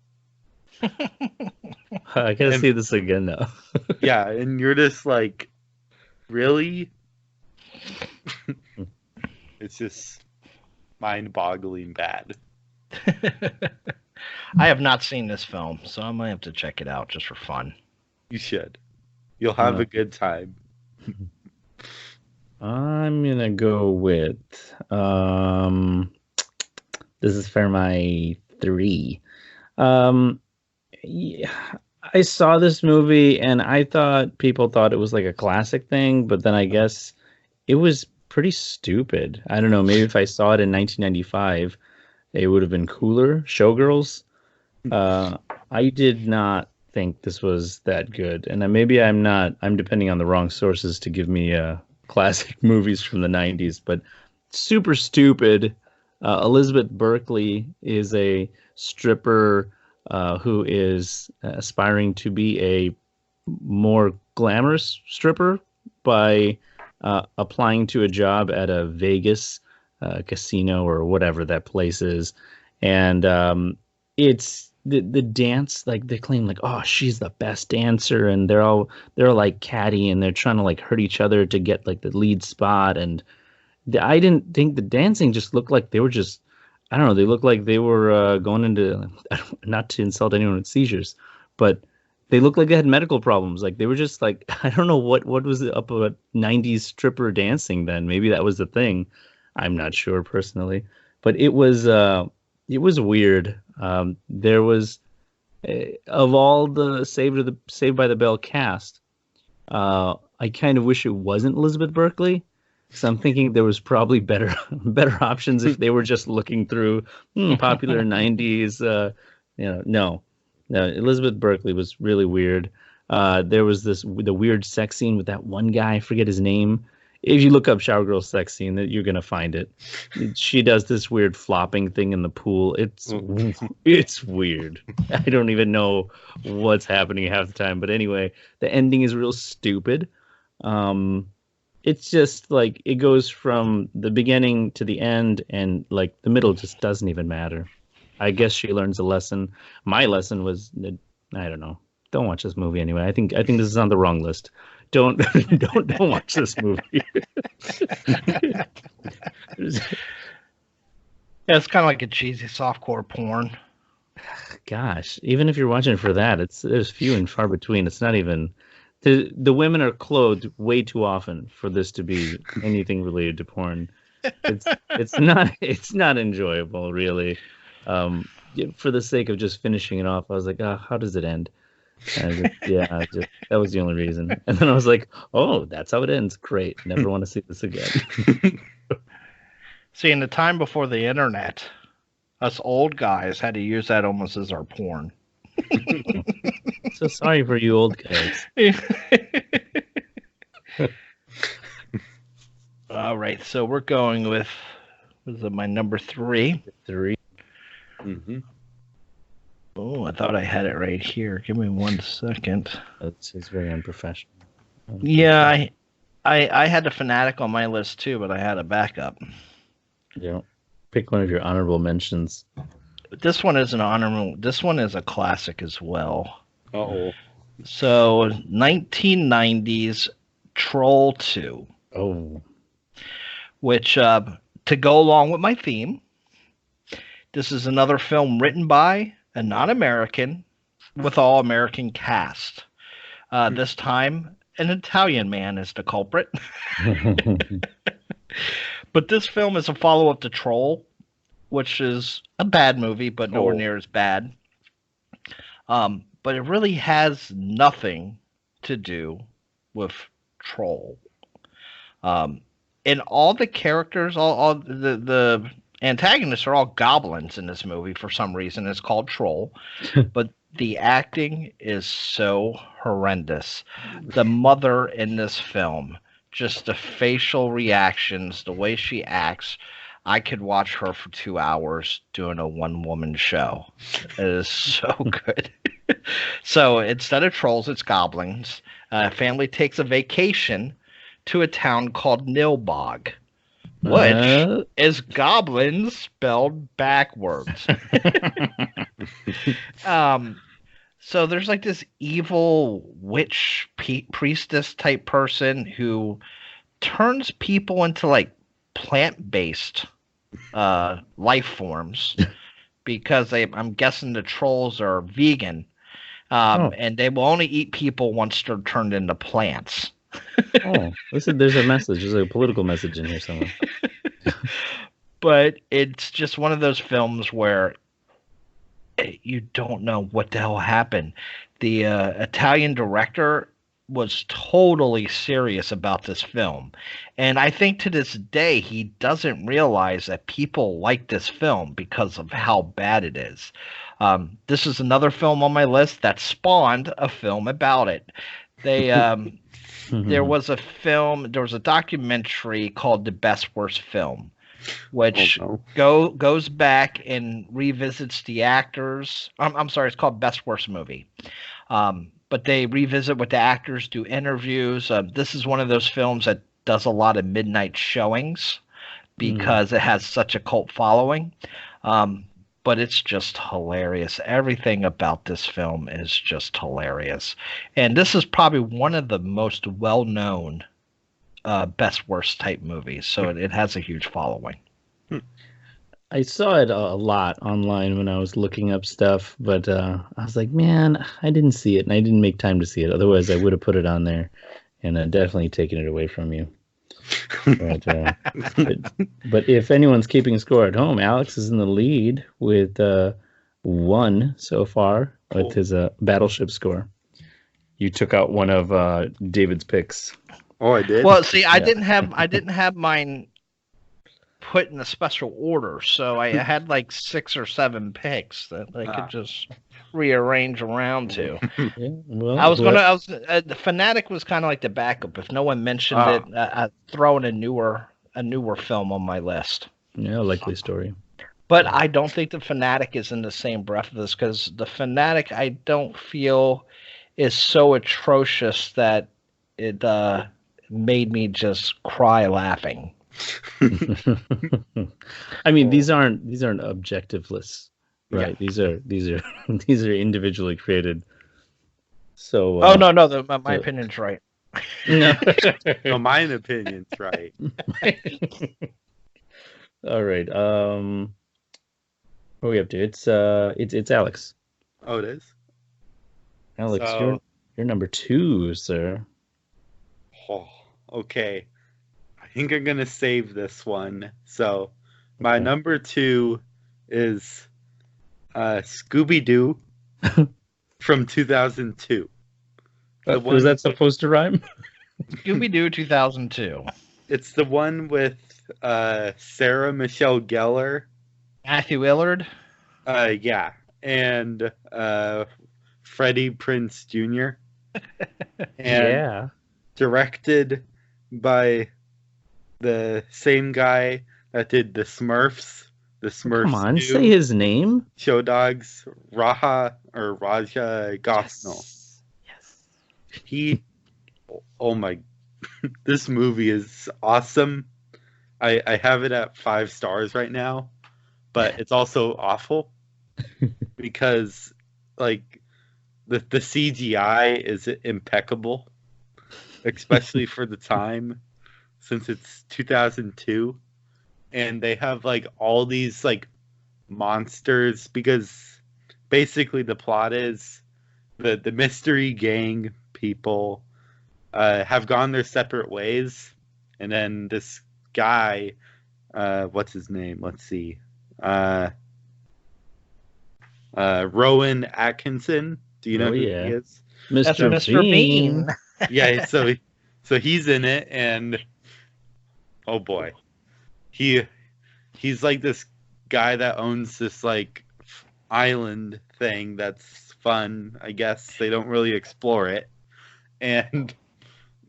[SPEAKER 1] I gotta see this again now.
[SPEAKER 3] Yeah, and you're just like, really? It's just mind-boggling bad.
[SPEAKER 2] I have not seen this film, so I might have to check it out just for fun.
[SPEAKER 3] You should. You'll have a good time.
[SPEAKER 1] I'm gonna go with this is for my 3. Yeah, I saw this movie and I thought people thought it was like a classic thing, but then I guess it was pretty stupid. I don't know, maybe if I saw it in 1995, it would have been cooler. Showgirls. I did not think this was that good, and maybe I'm depending on the wrong sources to give me classic movies from the 90s, but super stupid. Elizabeth Berkley is a stripper who is aspiring to be a more glamorous stripper by applying to a job at a Vegas casino or whatever that place is. And it's the dance, like they claim like, oh, she's the best dancer, and they're like catty and they're trying to like hurt each other to get like the lead spot. And I didn't think the dancing just looked like they were just, I don't know, they looked like they were going into, not to insult anyone with seizures, but they looked like they had medical problems. Like they were just like, I don't know what was up about 90s stripper dancing then. Maybe that was the thing. I'm not sure personally, but it was weird. There was, of all the Saved by the Bell cast, I kind of wish it wasn't Elizabeth Berkley. So I'm thinking there was probably better options if they were just looking through popular 90s. No, Elizabeth Berkley was really weird. There was the weird sex scene with that one guy. I forget his name. If you look up Showgirls sex scene, that you're gonna find it. She does this weird flopping thing in the pool. It's weird. I don't even know what's happening half the time. But anyway, the ending is real stupid. It's just like it goes from the beginning to the end, and like the middle just doesn't even matter. I guess she learns a lesson. My lesson was, I don't know. Don't watch this movie anyway. I think this is on the wrong list. Don't watch this movie.
[SPEAKER 2] Yeah, it's kind of like a cheesy softcore porn.
[SPEAKER 1] Gosh, even if you're watching it for that, there's few and far between. It's not even. The women are clothed way too often for this to be anything related to porn. It's not enjoyable, really. For the sake of just finishing it off, I was like, how does it end? That was the only reason. And then I was like, oh, that's how it ends. Great. Never want to see this again.
[SPEAKER 2] See, in the time before the internet, us old guys had to use that almost as our porn.
[SPEAKER 1] So sorry for you old guys.
[SPEAKER 2] All right, so we're going with my number 3.
[SPEAKER 1] 3.
[SPEAKER 3] Mm-hmm.
[SPEAKER 2] Oh, I thought I had it right here. Give me 1 second.
[SPEAKER 1] It's very unprofessional.
[SPEAKER 2] Yeah, I had the Fanatic on my list too, but I had a backup.
[SPEAKER 1] Yeah. Pick one of your honorable mentions.
[SPEAKER 2] this one is an honorable. This one is a classic as well.
[SPEAKER 3] Uh-oh.
[SPEAKER 2] So 1990s Troll 2.
[SPEAKER 1] Oh.
[SPEAKER 2] Which, to go along with my theme, this is another film written by a non-American with all American cast. This time, an Italian man is the culprit. But this film is a follow-up to Troll, which is a bad movie, but nowhere near as bad. But it really has nothing to do with Troll. And all the characters, all the antagonists are all goblins in this movie for some reason. It's called Troll. But the acting is so horrendous. The mother in this film, just the facial reactions, the way she acts, I could watch her for 2 hours doing a one-woman show. It is so good. So instead of trolls, it's goblins. A family takes a vacation to a town called Nilbog, which is goblins spelled backwards. So there's like this evil witch priestess type person who turns people into like plant-based life forms because I'm guessing the trolls are vegan, and they will only eat people once they're turned into plants.
[SPEAKER 1] Listen, there's a message. There's a political message in here somewhere.
[SPEAKER 2] But it's just one of those films where you don't know what the hell happened. The Italian director was totally serious about this film. And I think to this day, he doesn't realize that people like this film because of how bad it is. This is another film on my list that spawned a film about it. They there was a documentary called The Best Worst Film, which goes back and revisits the actors. I'm sorry, it's called Best Worst Movie. But they revisit what the actors, do interviews. This is one of those films that does a lot of midnight showings because it has such a cult following. But it's just hilarious. Everything about this film is just hilarious. And this is probably one of the most well-known best worst type movies. So it has a huge following.
[SPEAKER 1] I saw it a lot online when I was looking up stuff, but I was like, man, I didn't see it, and I didn't make time to see it. Otherwise, I would have put it on there and definitely taken it away from you. But if anyone's keeping score at home, Alex is in the lead with 1 so far with his Battleship score. You took out one of David's picks.
[SPEAKER 3] Oh, I did.
[SPEAKER 2] Well, see, I didn't have mine put in a special order, so I had like 6 or 7 picks that I could just rearrange around to.
[SPEAKER 1] Yeah, well,
[SPEAKER 2] the Fanatic was kind of like the backup. If no one mentioned it, I'd throw in a newer film on my list.
[SPEAKER 1] Yeah, likely story.
[SPEAKER 2] But I don't think the Fanatic is in the same breath of this, because the Fanatic I don't feel is so atrocious that it made me just cry laughing.
[SPEAKER 1] I mean, these aren't objectiveless, right? Yeah. These are individually created. So
[SPEAKER 2] no, my opinion's right.
[SPEAKER 1] No,
[SPEAKER 3] no, my opinion's right.
[SPEAKER 1] All right. What are we up to? It's Alex.
[SPEAKER 3] Oh, it is.
[SPEAKER 1] Alex, you're number 2, sir.
[SPEAKER 3] Oh, okay. I think I'm gonna save this one. So, my number 2 is Scooby Doo from 2002.
[SPEAKER 1] Was that supposed to rhyme?
[SPEAKER 2] Scooby Doo 2002.
[SPEAKER 3] It's the one with Sarah Michelle Gellar,
[SPEAKER 2] Matthew Willard.
[SPEAKER 3] Yeah, and Freddie Prinze Jr. And directed by the same guy that did the Smurfs. The Smurfs.
[SPEAKER 1] Come on, say his name.
[SPEAKER 3] Show Dogs, Raja Gosnell.
[SPEAKER 1] Yes.
[SPEAKER 3] He. Oh my! This movie is awesome. I have it at 5 stars right now, but it's also awful. because like the CGI is impeccable, especially for the time, since it's 2002, and they have like all these like monsters, because basically the plot is the mystery gang people have gone their separate ways, and then this guy, what's his name? Let's see. Rowan Atkinson. Do you know who he is?
[SPEAKER 2] Mr. Bean.
[SPEAKER 3] Yeah, so he's in it, and oh boy, he's like this guy that owns this like island thing that's fun. I guess they don't really explore it, and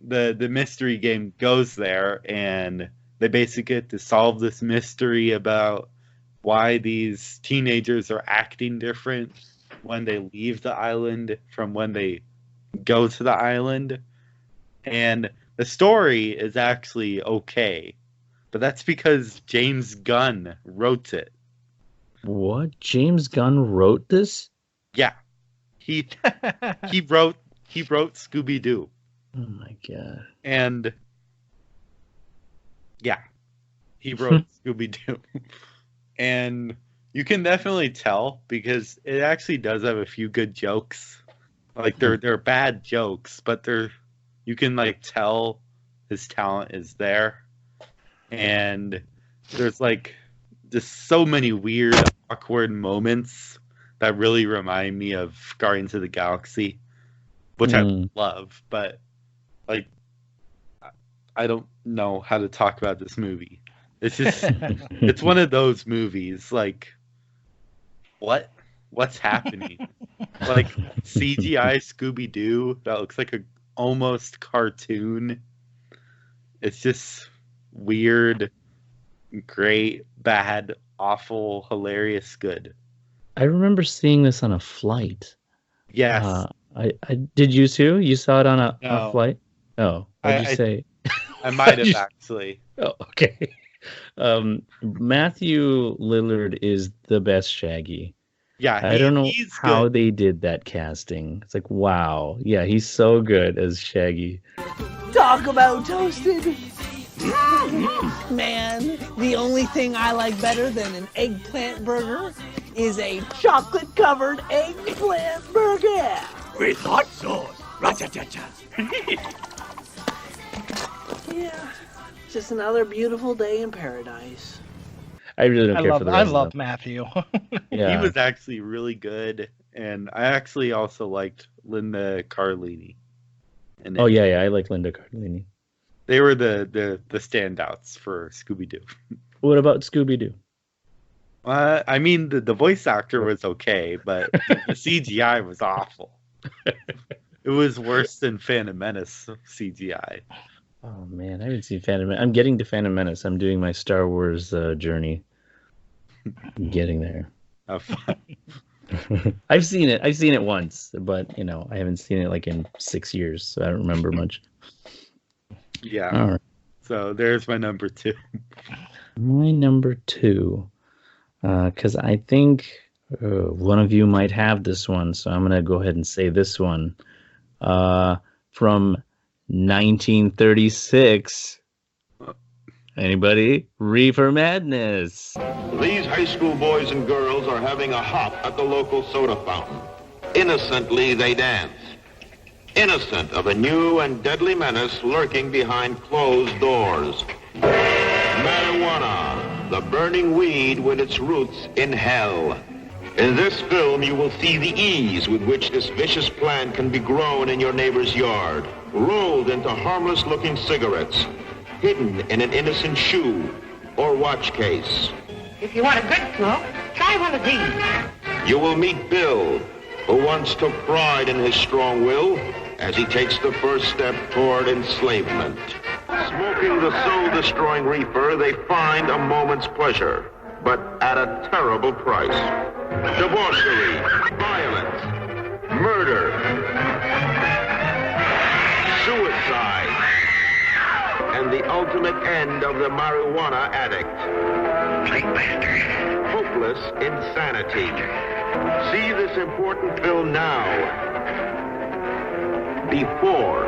[SPEAKER 3] the mystery game goes there, and they basically get to solve this mystery about why these teenagers are acting different when they leave the island from when they go to the island. And the story is actually okay, but that's because James Gunn wrote it.
[SPEAKER 1] What? James Gunn wrote this?
[SPEAKER 3] Yeah. He wrote Scooby Doo.
[SPEAKER 1] Oh my god.
[SPEAKER 3] And yeah, he wrote Scooby Doo. And you can definitely tell, because it actually does have a few good jokes. Like they're bad jokes, but you can like tell his talent is there. And there's like just so many weird, awkward moments that really remind me of Guardians of the Galaxy, which I love, but like I don't know how to talk about this movie. It's just it's one of those movies like what's happening? Like CGI Scooby Doo that looks like a almost cartoon. It's just weird, great, bad, awful, hilarious, good.
[SPEAKER 1] I remember seeing this on a flight.
[SPEAKER 3] Yes.
[SPEAKER 1] I did you too? You saw it on a flight? Oh, what did you say?
[SPEAKER 3] I might have actually.
[SPEAKER 1] Oh, okay. Matthew Lillard is the best Shaggy.
[SPEAKER 3] Yeah,
[SPEAKER 1] I don't know
[SPEAKER 3] he's
[SPEAKER 1] how
[SPEAKER 3] good.
[SPEAKER 1] they did that casting. It's like, wow. Yeah, he's so good as Shaggy.
[SPEAKER 13] Talk about toasted. Man, the only thing I like better than an eggplant burger is a chocolate-covered eggplant burger.
[SPEAKER 14] With hot sauce. Ra-cha-cha-cha.
[SPEAKER 13] Yeah, just another beautiful day in paradise.
[SPEAKER 1] I really don't care for the rest
[SPEAKER 2] I love
[SPEAKER 1] of them.
[SPEAKER 2] Matthew.
[SPEAKER 1] Yeah.
[SPEAKER 3] He was actually really good, and I actually also liked Linda Cardellini.
[SPEAKER 1] Oh yeah, I like Linda Cardellini.
[SPEAKER 3] They were the standouts for Scooby Doo.
[SPEAKER 1] What about Scooby Doo?
[SPEAKER 3] I mean, the voice actor was okay, but the CGI was awful. It was worse than Phantom Menace CGI.
[SPEAKER 1] Oh man, I haven't seen Phantom Menace. I'm getting to Phantom Menace. I'm doing my Star Wars journey. I'm getting there.
[SPEAKER 3] Have fun.
[SPEAKER 1] I've seen it once, but I haven't seen it like in 6 years, so I don't remember much.
[SPEAKER 3] Yeah.
[SPEAKER 1] All right.
[SPEAKER 3] So there's my number 2.
[SPEAKER 1] My number 2, because I think one of you might have this one, so I'm gonna go ahead and say this one. From 1936. Anybody? Reefer Madness.
[SPEAKER 15] These high school boys and girls are having a hop at the local soda fountain. Innocently they dance. Innocent of a new and deadly menace lurking behind closed doors. Marijuana, the burning weed with its roots in hell. In this film, you will see the ease with which this vicious plant can be grown in your neighbor's yard, rolled into harmless-looking cigarettes, hidden in an innocent shoe or watch case.
[SPEAKER 16] If you want a good smoke, try one of these.
[SPEAKER 15] You will meet Bill, who once took pride in his strong will as he takes the first step toward enslavement. Smoking the soul-destroying reefer, they find a moment's pleasure, but at a terrible price. Debauchery, violence, murder, suicide, and the ultimate end of the marijuana addict. Hopeless insanity. See this important film now, before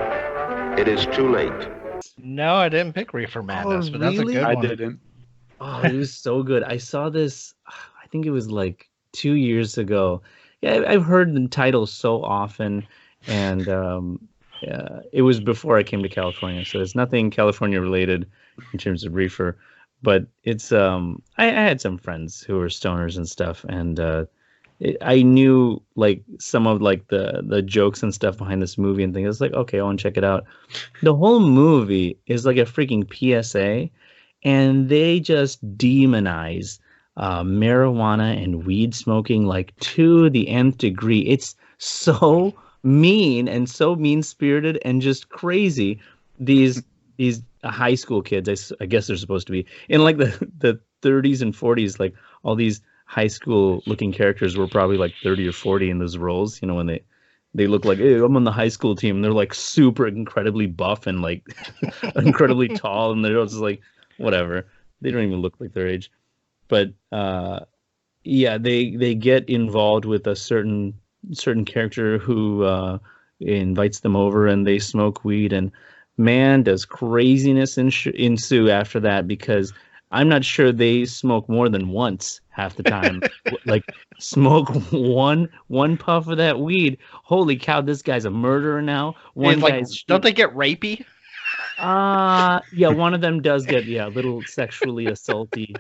[SPEAKER 15] it is too late.
[SPEAKER 2] No, I didn't pick Reefer Madness, but that's a
[SPEAKER 1] really?
[SPEAKER 2] good
[SPEAKER 3] I
[SPEAKER 2] one.
[SPEAKER 3] didn't.
[SPEAKER 1] Oh, it was so good. I saw this, I think it was like 2 years ago. Yeah, I've heard the title so often, and it was before I came to California, so it's nothing California related in terms of Reefer. But it's I had some friends who were stoners and stuff, and I knew like some of like the jokes and stuff behind this movie and things. I was like, okay, I want to check it out. The whole movie is like a freaking PSA, and they just demonize marijuana and weed smoking like to the nth degree. It's so mean and so mean-spirited and just crazy. These high school kids, I guess they're supposed to be in like the 30s and 40s, like all these high school looking characters were probably like 30 or 40 in those roles, you know, when they look like, hey, I'm on the high school team, and they're like super incredibly buff and like incredibly tall, and they're just like whatever, they don't even look like their age. But yeah, they get involved with a certain character who invites them over, and they smoke weed, and man, does craziness ensue after that, because I'm not sure they smoke more than once half the time. Like smoke one puff of that weed. Holy cow, this guy's a murderer now.
[SPEAKER 2] Don't they get rapey?
[SPEAKER 1] Yeah, one of them does get a little sexually assaulty,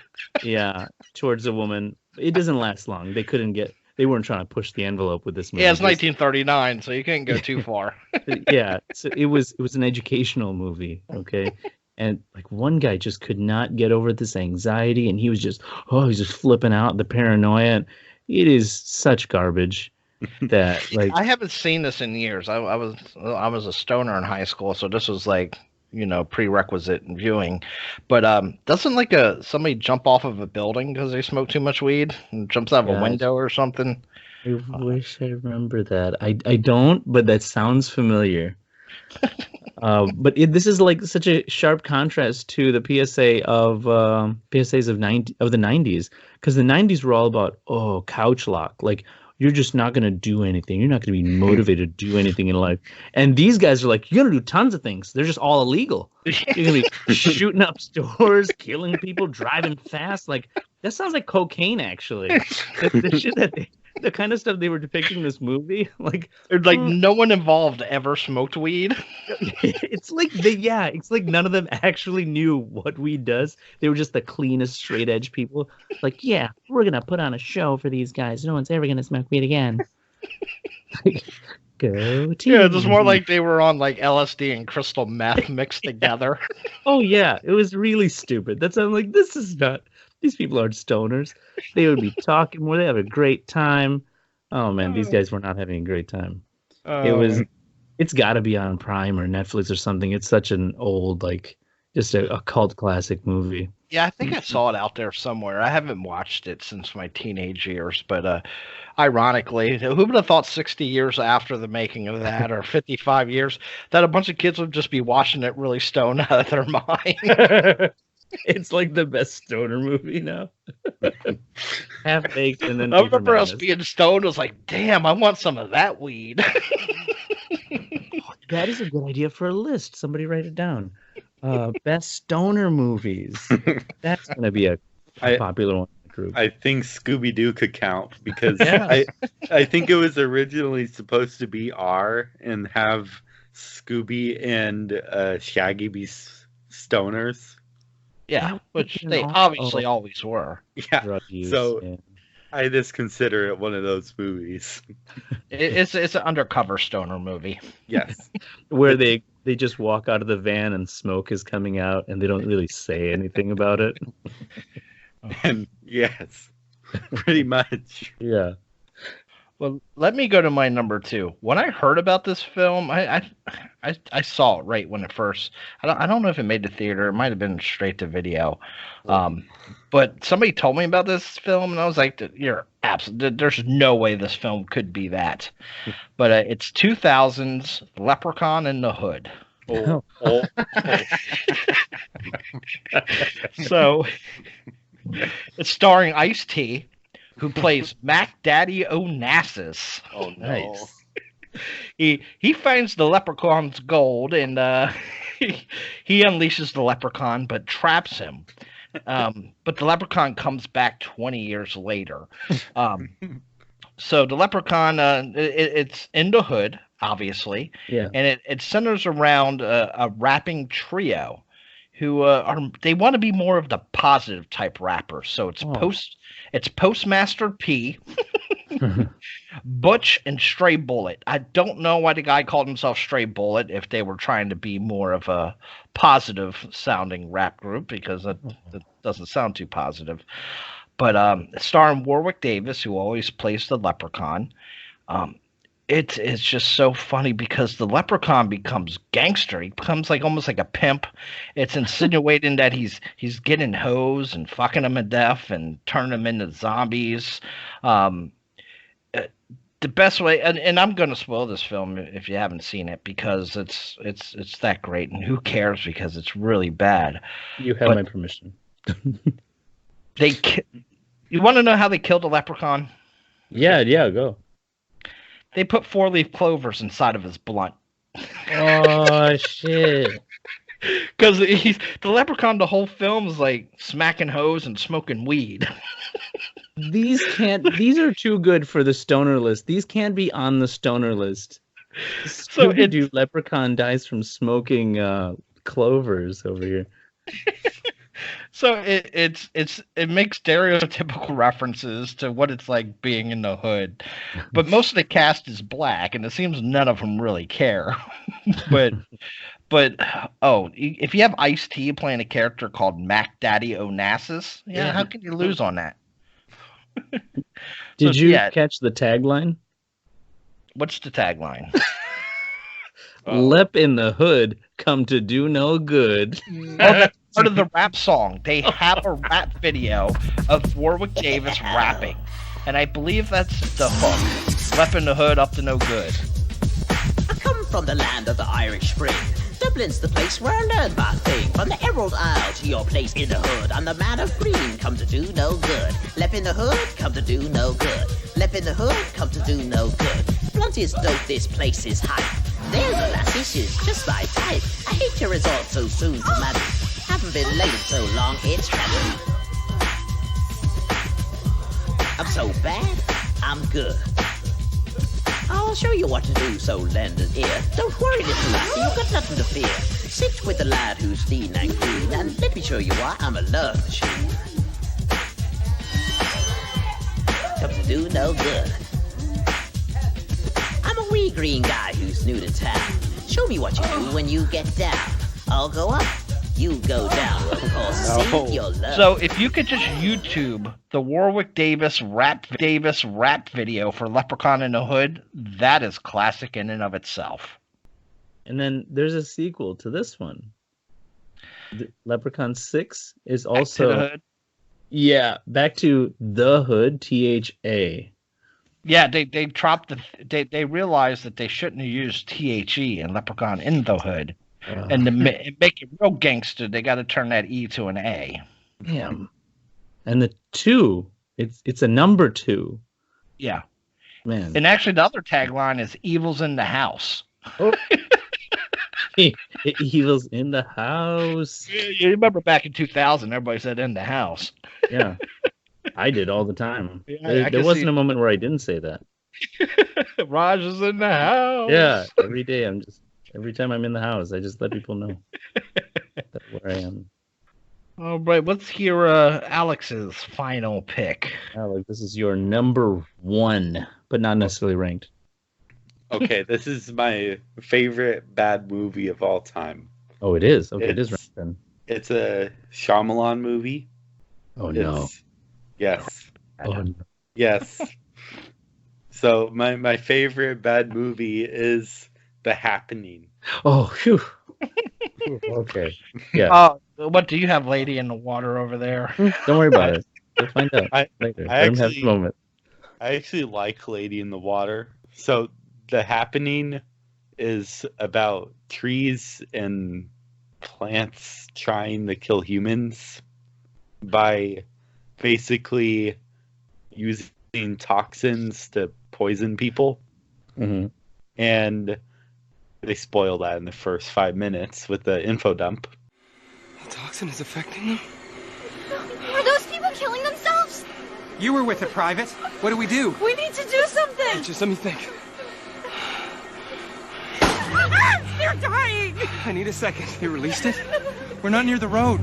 [SPEAKER 1] towards a woman. It doesn't last long. They weren't trying to push the envelope with this movie.
[SPEAKER 2] Yeah, it's 1939, so you can't go too far.
[SPEAKER 1] Yeah, so it was an educational movie, okay? And like one guy just could not get over this anxiety, and he was just flipping out, the paranoia. And it is such garbage that like
[SPEAKER 2] I haven't seen this in years. I was a stoner in high school, so this was like, you know, prerequisite viewing. But doesn't like somebody jump off of a building because they smoke too much weed and jumps out of a window or something?
[SPEAKER 1] I wish I remember that. I don't, but that sounds familiar. But this is like such a sharp contrast to the PSA of PSAs of the 90s, because the 90s were all about couch lock, like you're just not going to do anything, you're not going to be motivated to do anything in life. And these guys are like, you're going to do tons of things, they're just all illegal. You're going to be shooting up stores, killing people, driving fast. Like that sounds like cocaine, actually. The shit that the kind of stuff they were depicting in this movie, like
[SPEAKER 2] no one involved ever smoked weed.
[SPEAKER 1] It's like none of them actually knew what weed does. They were just the cleanest straight edge people. Like, yeah, we're gonna put on a show for these guys. No one's ever gonna smoke weed again. Go team.
[SPEAKER 2] Yeah, it was more like they were on like LSD and crystal meth mixed together.
[SPEAKER 1] Oh yeah, it was really stupid. I'm like, this is not. These people aren't stoners. They would be talking more. They have a great time. Oh man, these guys were not having a great time. It's got to be on Prime or Netflix or something. It's such an old, like, just a cult classic movie.
[SPEAKER 2] Yeah, I think I saw it out there somewhere. I haven't watched it since my teenage years, but ironically, who would have thought 60 years after the making of that, or 55 years, that a bunch of kids would just be watching it really stoned out of their mind?
[SPEAKER 1] It's like the best stoner movie now. Half baked, and then
[SPEAKER 2] I remember us being stoned. I was like, damn, I want some of that weed.
[SPEAKER 1] That is a good idea for a list. Somebody write it down. Best stoner movies. That's going to be a popular one in the group.
[SPEAKER 3] I think Scooby Doo could count, because I think it was originally supposed to be R and have Scooby and Shaggy be stoners.
[SPEAKER 2] Yeah, which they obviously always were.
[SPEAKER 3] Yeah, so I just consider it one of those movies.
[SPEAKER 2] It's an undercover stoner movie.
[SPEAKER 3] Yes.
[SPEAKER 1] Where they just walk out of the van and smoke is coming out, and they don't really say anything about it.
[SPEAKER 3] And yes, pretty much.
[SPEAKER 1] Yeah.
[SPEAKER 2] Well, let me go to my number 2. When I heard about this film, I saw it right when it first. I don't know if it made the theater. It might have been straight to video. But somebody told me about this film, and I was like, "You're absolutely. There's no way this film could be that." But it's 2000's Leprechaun in the Hood. So it's starring Ice-T, who plays Mac Daddy Onassis.
[SPEAKER 3] Oh, no.
[SPEAKER 1] Nice.
[SPEAKER 2] He finds the leprechaun's gold, and he unleashes the leprechaun, but traps him. But the leprechaun comes back 20 years later. So the leprechaun, it's in the hood, obviously,
[SPEAKER 1] Yeah.
[SPEAKER 2] and it centers around a rapping trio who they want to be more of the positive type rappers. So it's Postmaster P, Butch, and Stray Bullet. I don't know why the guy called himself Stray Bullet, if they were trying to be more of a positive sounding rap group, because that doesn't sound too positive. But starring Warwick Davis, who always plays the leprechaun. It's just so funny because the leprechaun becomes gangster. He becomes almost like a pimp. It's insinuating that he's getting hoes and fucking them to death and turning them into zombies. The best way, and I'm going to spoil this film if you haven't seen it, because it's that great, and who cares, because it's really bad.
[SPEAKER 1] You have my permission.
[SPEAKER 2] You want to know how they killed the leprechaun?
[SPEAKER 1] Yeah, go.
[SPEAKER 2] They put 4-leaf clovers inside of his blunt.
[SPEAKER 1] Oh shit!
[SPEAKER 2] Because the leprechaun, the whole film is like smacking hoes and smoking weed.
[SPEAKER 1] These are too good for the stoner list. These can't be on the stoner list. So leprechaun dies from smoking clovers over here.
[SPEAKER 2] So it makes stereotypical references to what it's like being in the hood, but most of the cast is black, and it seems none of them really care. but if you have Ice-T playing a character called Mac Daddy Onassis, how can you lose on that?
[SPEAKER 1] Did you catch the tagline?
[SPEAKER 2] What's the tagline?
[SPEAKER 1] Lep in the hood, come to do no good.
[SPEAKER 2] Oh, that's part of the rap song. They have a rap video of Warwick Davis rapping, and I believe that's the hook. Lep in the hood, up to no good.
[SPEAKER 17] I come from the land of the Irish Spring. Dublin's the place where I learned my thing. From the Emerald Isle to your place in the hood, I'm the man of green, come to do no good. Lep in the hood, come to do no good. Lep in the hood, come to do no good. Blunt is dope, this place is hype. There's a lassie, she's just my type. I hate to resort so soon to marry. Haven't been late so long, it's tragic. I'm so bad, I'm good. I'll show you what to do, so lend an ear. Don't worry, little lassie, you've got nothing to fear. Sit with the lad who's lean and green, and let me show you why I'm a love machine. Come to do no good. I'm a wee green guy who's new to town. Show me what you do when you get down. I'll go up, you go down. Of course, save your love.
[SPEAKER 2] So if you could just YouTube the Warwick Davis rap video for Leprechaun in the Hood, that is classic in and of itself.
[SPEAKER 1] And then there's a sequel to this one. Leprechaun 6 is also
[SPEAKER 2] Back to the Hood.
[SPEAKER 1] Yeah, Back to the Hood, THA.
[SPEAKER 2] Yeah, they dropped they realized that they shouldn't have used THE in Leprechaun in the Hood. And to make it real gangster, they got to turn that E to an A.
[SPEAKER 1] Yeah. And the 2, it's a number 2.
[SPEAKER 2] Yeah.
[SPEAKER 1] Man.
[SPEAKER 2] And actually the other tagline is Evil's in the House.
[SPEAKER 1] Oh. Evil's in the house.
[SPEAKER 2] You remember back in 2000, everybody said in the house.
[SPEAKER 1] Yeah. I did all the time.
[SPEAKER 2] Yeah,
[SPEAKER 1] there wasn't a moment where I didn't say that.
[SPEAKER 2] Raj is in the house.
[SPEAKER 1] Yeah, every day every time I'm in the house, I just let people know where I am.
[SPEAKER 2] All right, let's hear Alex's final pick.
[SPEAKER 1] Alex, this is your number 1, but not necessarily ranked.
[SPEAKER 3] Okay, this is my favorite bad movie of all time.
[SPEAKER 1] Oh, it is? Okay, it is ranked then.
[SPEAKER 3] It's a Shyamalan movie.
[SPEAKER 1] Oh, no.
[SPEAKER 3] Yes.
[SPEAKER 1] Oh, no.
[SPEAKER 3] Yes. So my favorite bad movie is The Happening.
[SPEAKER 1] Oh, phew. Okay. Yeah.
[SPEAKER 2] What do you have, lady in the water over there?
[SPEAKER 1] Don't worry about it. We'll find out later.
[SPEAKER 3] I
[SPEAKER 1] Let him have a moment.
[SPEAKER 3] I actually like Lady in the Water. So The Happening is about trees and plants trying to kill humans by basically using toxins to poison people.
[SPEAKER 1] Mm-hmm.
[SPEAKER 3] And they spoil that in the first 5 minutes with the info dump.
[SPEAKER 18] The toxin is affecting them?
[SPEAKER 8] Are those people killing themselves?
[SPEAKER 18] You were with a private. What do we do?
[SPEAKER 13] We need to do something!
[SPEAKER 18] Just let me think.
[SPEAKER 13] They're dying!
[SPEAKER 18] I need a second. They released it? We're not near the road.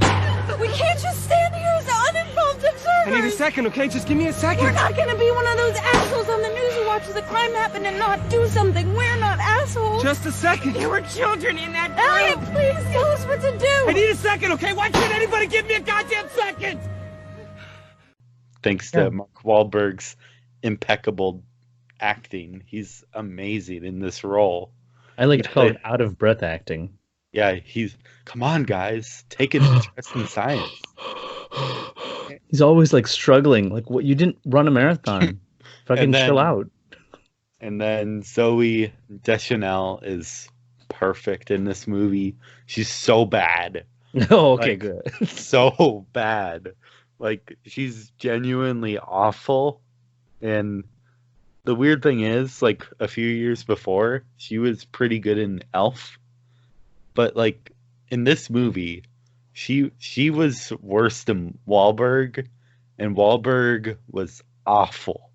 [SPEAKER 13] We can't just stand here as uninvolved observers!
[SPEAKER 18] I need a second, okay? Just give me a second.
[SPEAKER 13] We're not gonna be one of those assholes on the news who watches a crime happen and not do something. We're not assholes.
[SPEAKER 18] Just a second.
[SPEAKER 13] There were children in that Elliot, please tell us what to do.
[SPEAKER 18] I need a second, okay? Why can't anybody give me a goddamn second?
[SPEAKER 3] Thanks to Mark Wahlberg's impeccable acting. He's amazing in this role.
[SPEAKER 1] I like to call it out of breath acting.
[SPEAKER 3] Yeah, come on, guys, take an interest in science.
[SPEAKER 1] He's always like struggling. Like, what? You didn't run a marathon. Fucking chill out.
[SPEAKER 3] And then Zooey Deschanel is perfect in this movie. She's so bad.
[SPEAKER 1] Oh, okay, good.
[SPEAKER 3] So bad. Like, she's genuinely awful. And the weird thing is, like, a few years before, she was pretty good in Elf. But, like, in this movie, she was worse than Wahlberg, and Wahlberg was awful.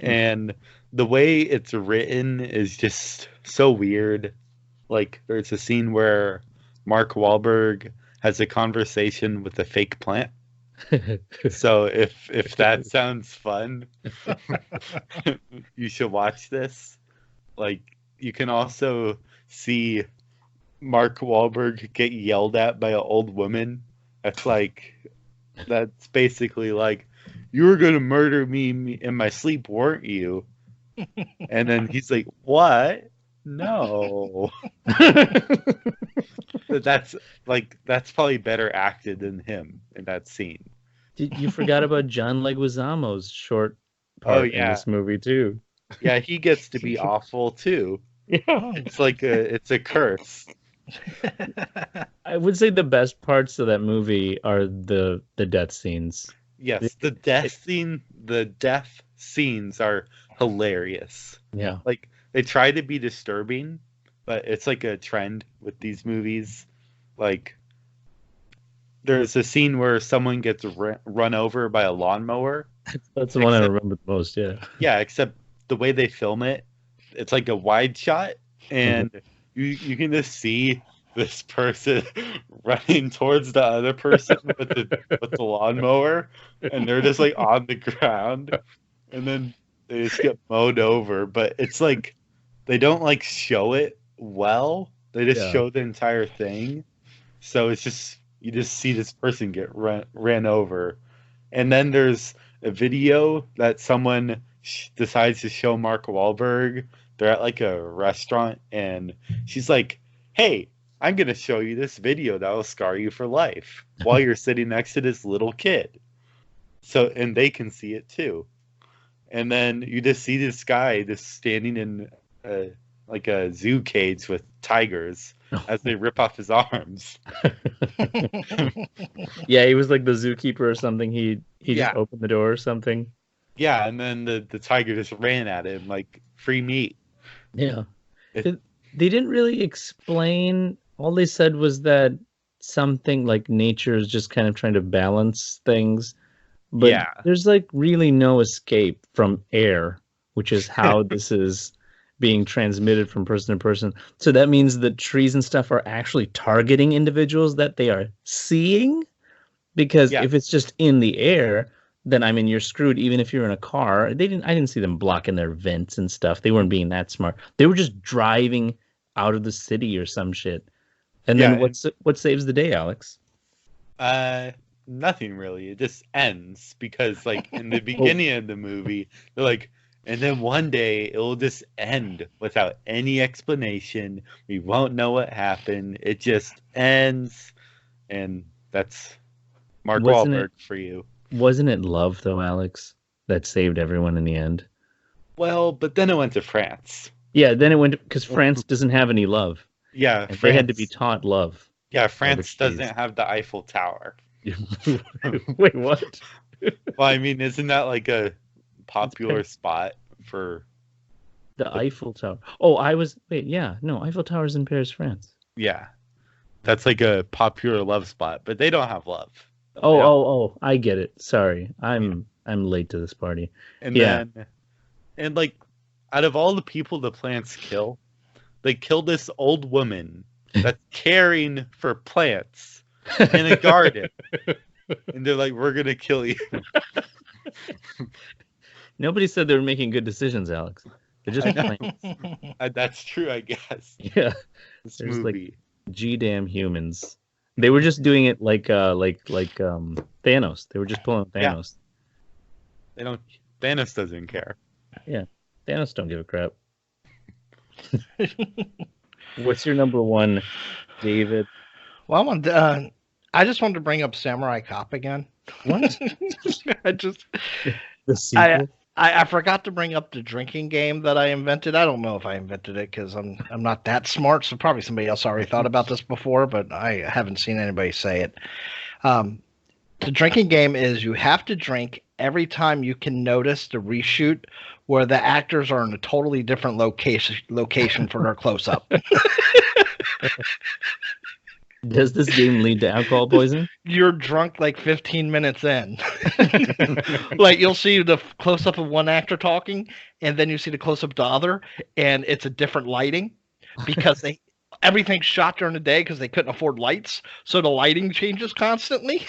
[SPEAKER 3] And the way it's written is just so weird. Like, there's a scene where Mark Wahlberg has a conversation with a fake plant. So if that sounds fun, you should watch this. Like, you can also see Mark Wahlberg get yelled at by an old woman. That's basically like, you were going to murder me in my sleep, weren't you? And then he's like, what? No. That's probably better acted than him in that scene.
[SPEAKER 1] You forgot about John Leguizamo's short part in this movie too.
[SPEAKER 3] Yeah, he gets to be awful too.
[SPEAKER 1] Yeah,
[SPEAKER 3] it's a curse.
[SPEAKER 1] I would say the best parts of that movie are the death scenes.
[SPEAKER 3] Yes, the death scenes are hilarious.
[SPEAKER 1] Yeah.
[SPEAKER 3] Like, they try to be disturbing, but it's like a trend with these movies. Like, there's a scene where someone gets run over by a lawnmower.
[SPEAKER 1] That's the one I remember the most, yeah.
[SPEAKER 3] Yeah, except the way they film it, it's like a wide shot, and you can just see this person running towards the other person with the lawnmower, and they're just like on the ground, and then they just get mowed over. But it's like they don't like show it well; they just show the entire thing. So it's just, you just see this person get ran over, and then there's a video that someone decides to show Mark Wahlberg. They're at like a restaurant, and she's like, "Hey, I'm going to show you this video that will scar you for life," while you're sitting next to this little kid. So, and they can see it too. And then you just see this guy just standing in like a zoo cage with tigers as they rip off his arms.
[SPEAKER 1] Yeah, he was like the zookeeper or something. He just opened the door or something.
[SPEAKER 3] Yeah, and then the tiger just ran at him like, free meat.
[SPEAKER 1] Yeah. They didn't really explain. All they said was that something like nature is just kind of trying to balance things. But there's like really no escape from air, which is how this is being transmitted from person to person. So that means that trees and stuff are actually targeting individuals that they are seeing. Because if it's just in the air, then I mean, you're screwed. Even if you're in a car, I didn't see them blocking their vents and stuff. They weren't being that smart. They were just driving out of the city or some shit. And then what saves the day, Alex?
[SPEAKER 3] Nothing really. It just ends because, like, in the beginning of the movie, they're like, and then one day it'll just end without any explanation. We won't know what happened. It just ends, and that's Mark Wahlberg for you.
[SPEAKER 1] Wasn't it love, though, Alex, that saved everyone in the end?
[SPEAKER 3] Well, but then it went to France.
[SPEAKER 1] Yeah, then it went because France doesn't have any love.
[SPEAKER 3] Yeah,
[SPEAKER 1] they had to be taught love.
[SPEAKER 3] Yeah, France doesn't have the Eiffel Tower.
[SPEAKER 1] Wait, what?
[SPEAKER 3] Well, I mean, isn't that like a popular spot for
[SPEAKER 1] The Eiffel Tower. Eiffel Tower's in Paris, France.
[SPEAKER 3] Yeah, that's like a popular love spot, but they don't have love.
[SPEAKER 1] Oh, I get it. Sorry, I'm late to this party.
[SPEAKER 3] And then, like, out of all the people the plants kill, they kill this old woman that's caring for plants in a garden, and they're like, "We're gonna kill you."
[SPEAKER 1] Nobody said they were making good decisions, Alex. They're just plants.
[SPEAKER 3] That's true, I guess.
[SPEAKER 1] Yeah,
[SPEAKER 3] this
[SPEAKER 1] there's
[SPEAKER 3] movie.
[SPEAKER 1] like G-damn humans. They were just doing it like Thanos. They were just pulling Thanos.
[SPEAKER 3] Yeah. Thanos doesn't care.
[SPEAKER 1] Yeah, Thanos don't give a crap. What's your number one, David?
[SPEAKER 2] Well, I just wanted to bring up Samurai Cop again.
[SPEAKER 1] What? The sequel?
[SPEAKER 2] I forgot to bring up the drinking game that I invented. I don't know if I invented it because I'm not that smart, so probably somebody else already thought about this before, but I haven't seen anybody say it. The drinking game is you have to drink every time you can notice the reshoot where the actors are in a totally different location for their close-up.
[SPEAKER 1] Does this game lead to alcohol poisoning?
[SPEAKER 2] You're drunk like 15 minutes in. Like you'll see the close-up of one actor talking, and then you see the close-up of the other, and it's a different lighting because everything's shot during the day because they couldn't afford lights, so the lighting changes constantly.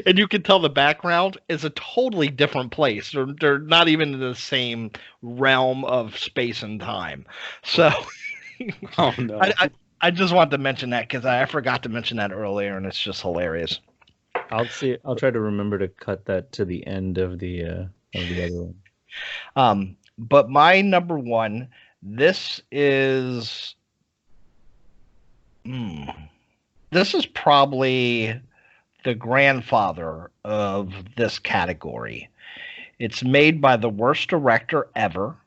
[SPEAKER 2] And you can tell the background is a totally different place. They're not even in the same realm of space and time. So,
[SPEAKER 3] oh no.
[SPEAKER 2] I just wanted to mention that because I forgot to mention that earlier, and it's just hilarious.
[SPEAKER 1] I'll try to remember to cut that to the end of the other one.
[SPEAKER 2] But my number one, this is probably the grandfather of this category. It's made by the worst director ever,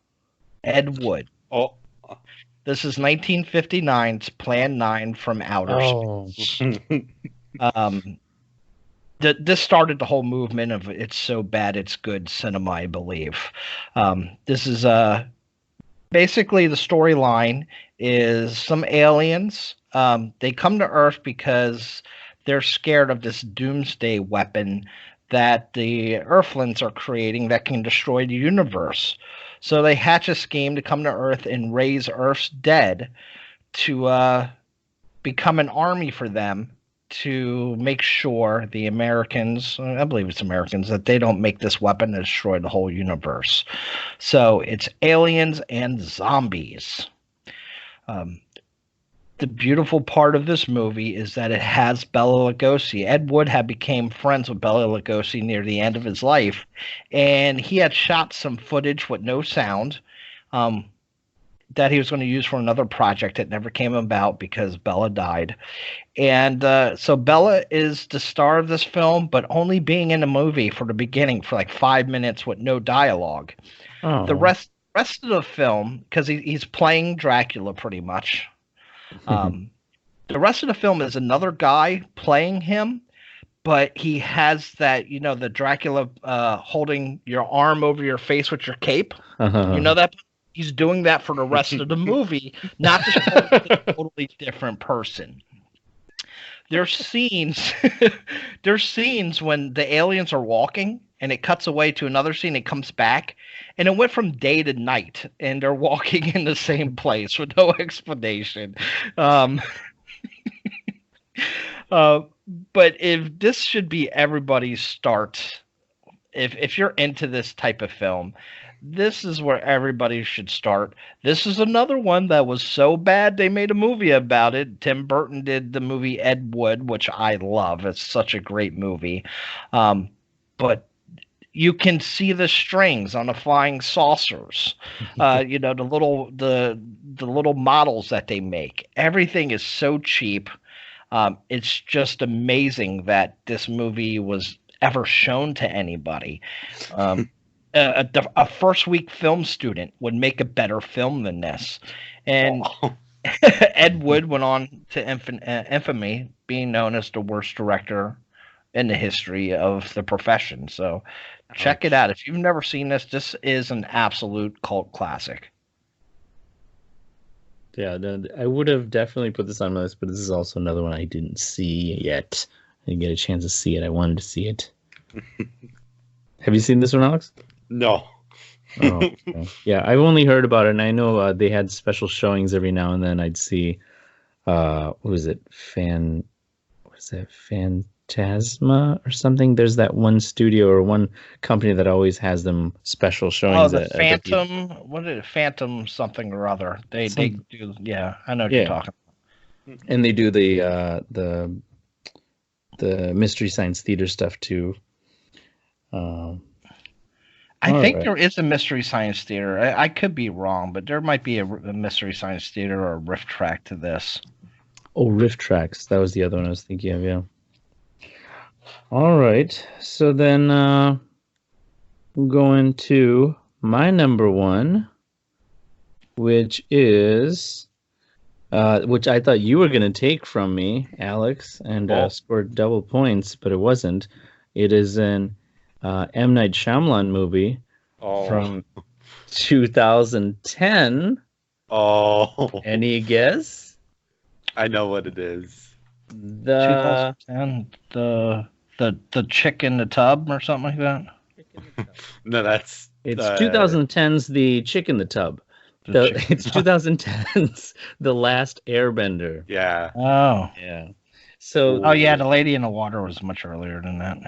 [SPEAKER 2] Ed Wood.
[SPEAKER 3] Oh.
[SPEAKER 2] This is 1959's Plan 9 from Outer Space. This started the whole movement of it's so bad it's good cinema, I believe. This is basically the storyline is some aliens. They come to Earth because they're scared of this doomsday weapon that the Earthlings are creating that can destroy the universe. So they hatch a scheme to come to Earth and raise Earth's dead to become an army for them to make sure the Americans, I believe it's Americans, that they don't make this weapon and destroy the whole universe. So it's aliens and zombies. The beautiful part of this movie is that it has Bela Lugosi. Ed Wood had became friends with Bela Lugosi near the end of his life, and he had shot some footage with no sound that he was going to use for another project that never came about because Bela died. And so Bela is the star of this film, but only being in the movie for the beginning for like 5 minutes with no dialogue.
[SPEAKER 1] Oh.
[SPEAKER 2] The rest of the film, because he's playing Dracula pretty much. The rest of the film is another guy playing him, but he has that, the Dracula holding your arm over your face with your cape. You know that? He's doing that for the rest of the movie, not to show a totally different person. There's scenes when the aliens are walking and it cuts away to another scene, it comes back, and it went from day to night, and they're walking in the same place with no explanation. But if this should be everybody's start, if you're into this type of film, this is where everybody should start. This is another one that was so bad they made a movie about it. Tim Burton did the movie Ed Wood, which I love. It's such a great movie. But you can see the strings on the flying saucers. The little models that they make. Everything is so cheap. It's just amazing that this movie was ever shown to anybody. A first week film student would make a better film than this. And Ed Wood went on to infamy, being known as the worst director in the history of the profession. So check it out. If you've never seen this is an absolute cult classic.
[SPEAKER 1] Yeah, I would have definitely put this on my list, but this is also another one I didn't see yet. I didn't get a chance to see it. I wanted to see it. Have you seen this one, Alex?
[SPEAKER 3] No.
[SPEAKER 1] Oh, okay. Yeah, I've only heard about it, and I know they had special showings every now and then. I'd see, what was it, Phantasma or something? There's that one studio or one company that always has them special showings.
[SPEAKER 2] Oh, the Phantom. What is it? Phantom something or other. They do. Yeah, I know what you're talking about.
[SPEAKER 1] And they do the Mystery Science Theater stuff too.
[SPEAKER 2] I think there is a Mystery Science Theater. I could be wrong, but there might be a Mystery Science Theater or a riff track to this.
[SPEAKER 1] Oh, riff tracks. That was the other one I was thinking of, yeah. All right. So then we'll go into my number one, which is, which I thought you were going to take from me, Alex, and scored double points, but it wasn't. It is an M. Night Shyamalan movie from 2010.
[SPEAKER 3] Oh.
[SPEAKER 1] Any guess?
[SPEAKER 3] I know what it is.
[SPEAKER 2] 2010, the chick in the tub or something like that?
[SPEAKER 3] No, that's...
[SPEAKER 1] It's 2010's The Chick in the Tub. It's 2010's The Last Airbender.
[SPEAKER 3] Yeah.
[SPEAKER 2] Oh.
[SPEAKER 1] Yeah. So.
[SPEAKER 2] Oh, yeah, The Lady in the Water was much earlier than that.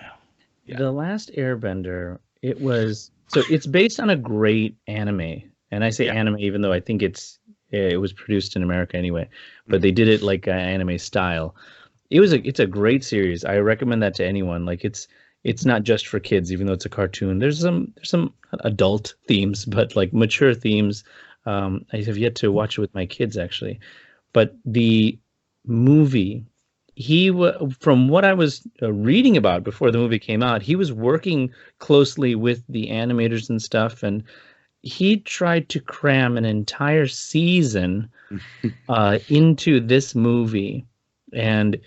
[SPEAKER 1] Yeah. The Last Airbender, it's based on a great anime. And I say anime even though I think it was produced in America anyway, but they did it like an anime style. It's a great series. I recommend that to anyone. Like it's not just for kids, even though it's a cartoon. There's some adult themes, but like mature themes. I have yet to watch it with my kids actually, but the movie, from what I was reading about before the movie came out, he was working closely with the animators and stuff, and he tried to cram an entire season into this movie, and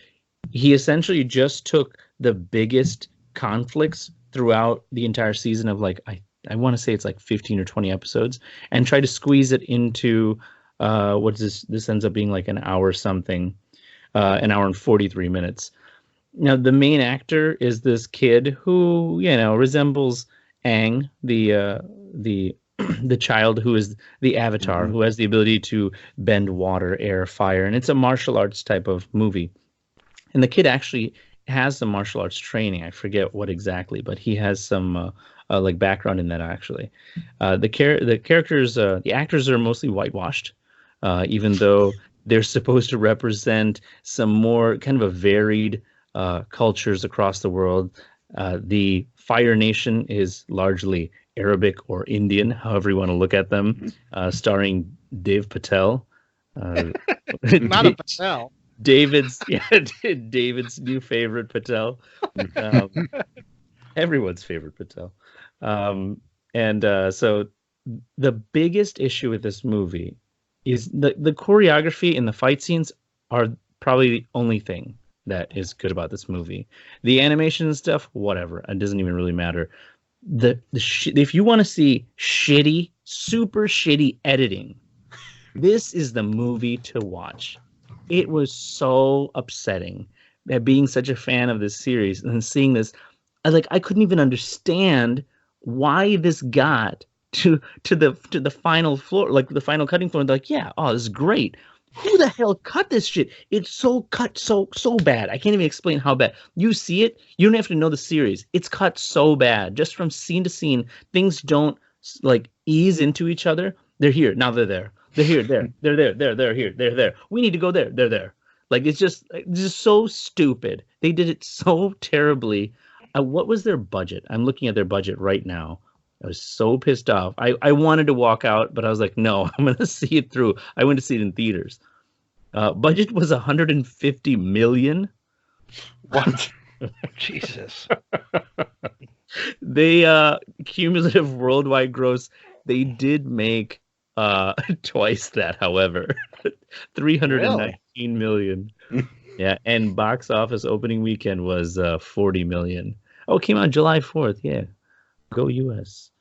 [SPEAKER 1] he essentially just took the biggest conflicts throughout the entire season of like I want to say it's like 15 or 20 episodes, and try to squeeze it into what is this ends up being like an hour something, an hour and 43 minutes. Now the main actor is this kid who resembles Aang, the child who is the avatar, who has the ability to bend water, air, fire, and it's a martial arts type of movie. And the kid actually has some martial arts training. I forget what exactly, but he has some like background in that actually. The characters, the actors are mostly whitewashed, even though they're supposed to represent some more kind of a varied cultures across the world. The Fire Nation is largely Arabic or Indian, however you want to look at them, starring Dev Patel.
[SPEAKER 2] Not a Patel.
[SPEAKER 1] David's new favorite Patel. Everyone's favorite Patel. So the biggest issue with this movie is the choreography and the fight scenes are probably the only thing that is good about this movie. The animation and stuff, whatever, it doesn't even really matter. If you want to see super shitty editing, this is the movie to watch. It was so upsetting that being such a fan of this series and seeing this, I couldn't even understand why this got to the final floor, like the final cutting floor. And they're like, yeah, oh, this is great. Who the hell cut this shit? It's so cut so bad. I can't even explain how bad. You see it, you don't have to know the series. It's cut so bad. Just from scene to scene, things don't like ease into each other. They're here, now they're there. They're here, there. They're there, they're here, they're there. We need to go there, they're there. Like it's just so stupid. They did it so terribly. What was their budget? I'm looking at their budget right now. I was so pissed off. I wanted to walk out, but I was like, no, I'm going to see it through. I went to see it in theaters. Budget was $150 million.
[SPEAKER 3] What?
[SPEAKER 2] Jesus.
[SPEAKER 1] They cumulative worldwide gross. They did make twice that, however. 319 million. Yeah, and box office opening weekend was 40 million. Oh, it came out July 4th. Yeah, go US.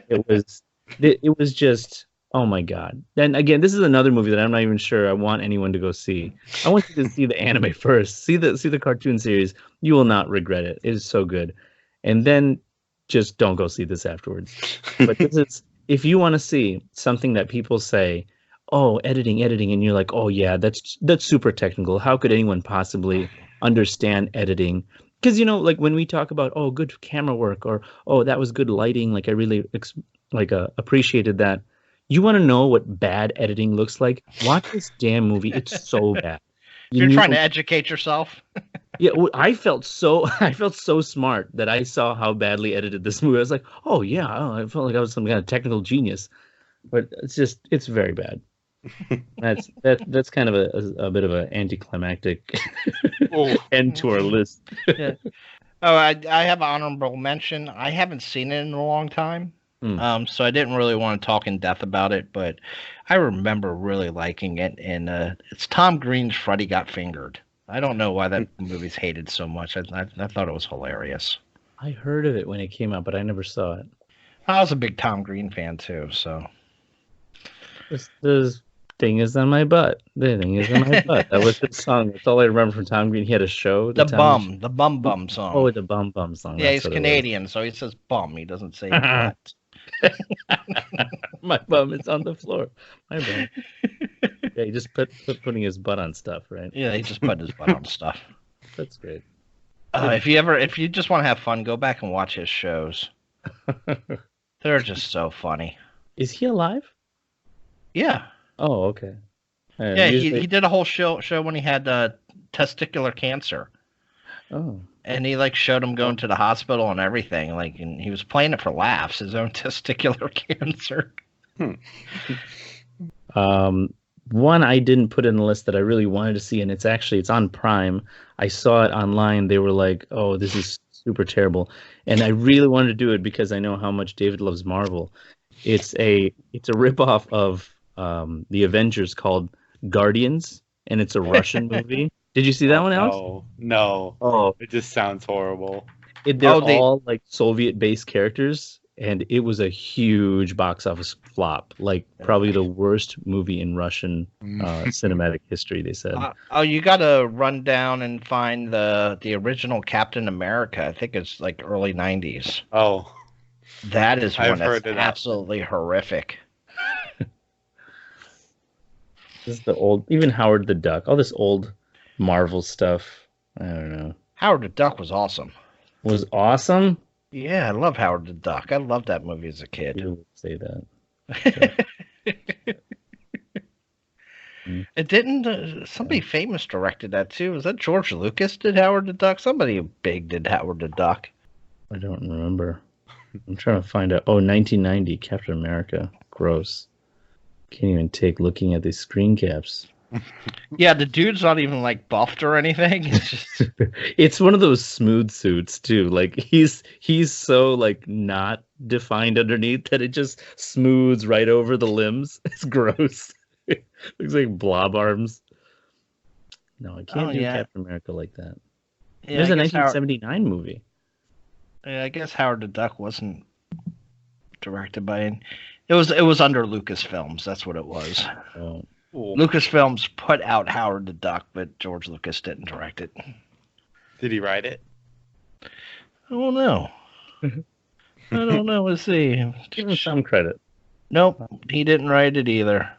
[SPEAKER 1] It was just, oh my god. Then again, this is another movie that I'm not even sure I want anyone to go see. I want you to see the anime first. See the cartoon series. You will not regret it. It is so good. And then just don't go see this afterwards. But this is, if you want to see something that people say, oh, editing, and you're like, oh yeah, that's super technical. How could anyone possibly understand editing? Because, you know, like when we talk about, oh, good camera work, or oh, that was good lighting, like I really appreciated that. You want to know what bad editing looks like? Watch this damn movie. It's so bad.
[SPEAKER 2] You're trying to educate yourself.
[SPEAKER 1] Yeah, I felt so smart that I saw how badly edited this movie. I was like, oh yeah, I felt like I was some kind of technical genius. But it's very bad. That's kind of a bit of an anticlimactic end to our list.
[SPEAKER 2] Yeah. Oh, I have an honorable mention. I haven't seen it in a long time. So I didn't really want to talk in depth about it, but I remember really liking it, and it's Tom Green's Freddie Got Fingered. I don't know why that movie's hated so much. I thought it was hilarious.
[SPEAKER 1] I heard of it when it came out, but I never saw it.
[SPEAKER 2] I was a big Tom Green fan too, so.
[SPEAKER 1] This thing is on my butt. The thing is on my butt. That was his song. That's all I remember from Tom Green. He had a show.
[SPEAKER 2] The Bum song.
[SPEAKER 1] Oh, the Bum song.
[SPEAKER 2] Yeah, he's Canadian, so he says bum. He doesn't say butt.
[SPEAKER 1] My bum is on the floor. My bum. Yeah, he just putting his butt on stuff, right?
[SPEAKER 2] Yeah, he just put his butt on stuff.
[SPEAKER 1] That's great.
[SPEAKER 2] If you just want to have fun, go back and watch his shows. They're just so funny.
[SPEAKER 1] Is he alive?
[SPEAKER 2] Yeah.
[SPEAKER 1] Oh, okay.
[SPEAKER 2] Yeah, he did a whole show when he had testicular cancer.
[SPEAKER 1] Oh.
[SPEAKER 2] And he showed him going to the hospital and everything. And he was playing it for laughs, his own testicular cancer.
[SPEAKER 1] One I didn't put in the list that I really wanted to see, and it's on Prime. I saw it online. They were like, "Oh, this is super terrible," and I really wanted to do it because I know how much David loves Marvel. It's a ripoff of the Avengers called Guardians, and it's a Russian movie. Did you see that one, Alex?
[SPEAKER 3] No.
[SPEAKER 1] Oh,
[SPEAKER 3] it just sounds horrible.
[SPEAKER 1] They're all Soviet-based characters, and it was a huge box office flop. Probably the worst movie in Russian cinematic history, they said.
[SPEAKER 2] You got to run down and find the original Captain America. I think it's early 90s.
[SPEAKER 3] Oh.
[SPEAKER 2] That is one that's absolutely horrific.
[SPEAKER 1] This is the old, even Howard the Duck, all this old Marvel stuff. I don't know.
[SPEAKER 2] Howard the Duck was awesome.
[SPEAKER 1] Was awesome?
[SPEAKER 2] Yeah, I love Howard the Duck. I loved that movie as a kid.
[SPEAKER 1] You would say that.
[SPEAKER 2] It didn't. Somebody famous directed that too. Was that George Lucas did Howard the Duck? Somebody big did Howard the Duck.
[SPEAKER 1] I don't remember. I'm trying to find out. Oh, 1990, Captain America. Gross. Can't even take looking at these screen caps.
[SPEAKER 2] Yeah, the dude's not even buffed or anything. It's just
[SPEAKER 1] it's one of those smooth suits too. He's so not defined underneath that it just smooths right over the limbs. It's gross. Looks like blob arms. No, I can't do Captain America like that. Yeah, there's a 1979 movie.
[SPEAKER 2] Yeah, I guess Howard the Duck wasn't directed by. It was under Lucasfilms. That's what it was.
[SPEAKER 1] Oh.
[SPEAKER 2] Lucasfilms put out Howard the Duck, but George Lucas didn't direct it.
[SPEAKER 3] Did he write it?
[SPEAKER 2] I don't know. Let's see.
[SPEAKER 1] Give him some credit.
[SPEAKER 2] Nope, he didn't write it either.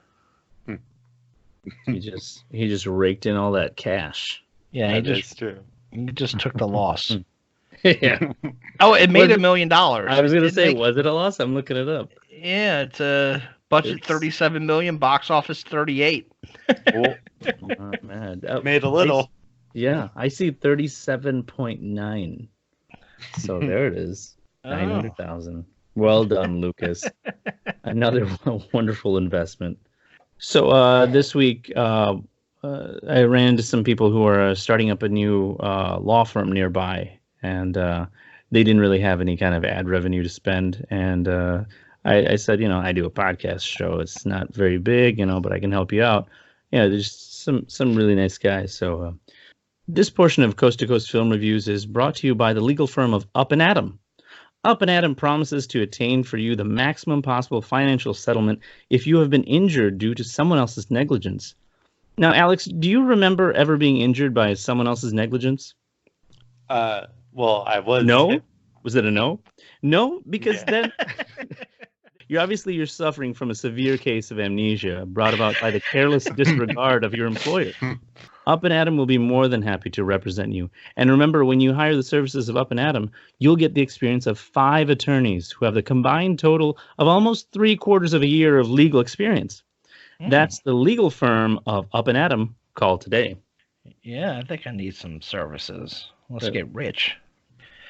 [SPEAKER 1] He just raked in all that cash.
[SPEAKER 2] Yeah,
[SPEAKER 3] that's true.
[SPEAKER 2] He just took the loss.
[SPEAKER 1] Yeah.
[SPEAKER 2] Oh, it made $1 million.
[SPEAKER 1] I was gonna say, was it a loss? I'm looking it up.
[SPEAKER 2] Yeah, it's budget $37 million, box office $38.
[SPEAKER 3] Cool.
[SPEAKER 1] Not mad.
[SPEAKER 3] Made a little.
[SPEAKER 1] I see 37.9. So there it is. 900,000. Well done, Lucas. Another wonderful investment. So this week, I ran into some people who are starting up a new law firm nearby, and they didn't really have any kind of ad revenue to spend. And I said, I do a podcast show. It's not very big, but I can help you out. There's some really nice guys. So this portion of Coast to Coast Film Reviews is brought to you by the legal firm of Up and Adam. Up and Adam promises to attain for you the maximum possible financial settlement if you have been injured due to someone else's negligence. Now, Alex, do you remember ever being injured by someone else's negligence?
[SPEAKER 3] Well, I was.
[SPEAKER 1] No? Was it a no? No, because then you're suffering from a severe case of amnesia brought about by the careless disregard of your employer. Up and Adam will be more than happy to represent you. And remember, when you hire the services of Up and Adam, you'll get the experience of 5 attorneys who have the combined total of almost 3/4 of a year of legal experience. That's the legal firm of Up and Adam. Call today.
[SPEAKER 2] Yeah, I think I need some services. Let's get rich.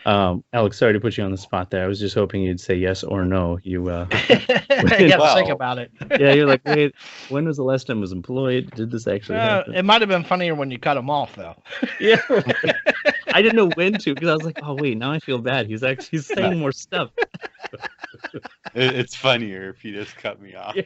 [SPEAKER 1] Alex, sorry to put you on the spot there. I was just hoping you'd say yes or no. You
[SPEAKER 2] got to think about it.
[SPEAKER 1] Yeah, you're like, wait, when was the last time I was employed? Did this actually happen?
[SPEAKER 2] It might have been funnier when you cut him off, though.
[SPEAKER 1] Yeah. I didn't know when to, because I was like, oh, wait, now I feel bad. He's saying more stuff.
[SPEAKER 3] It's funnier if you just cut me off.
[SPEAKER 1] Yeah.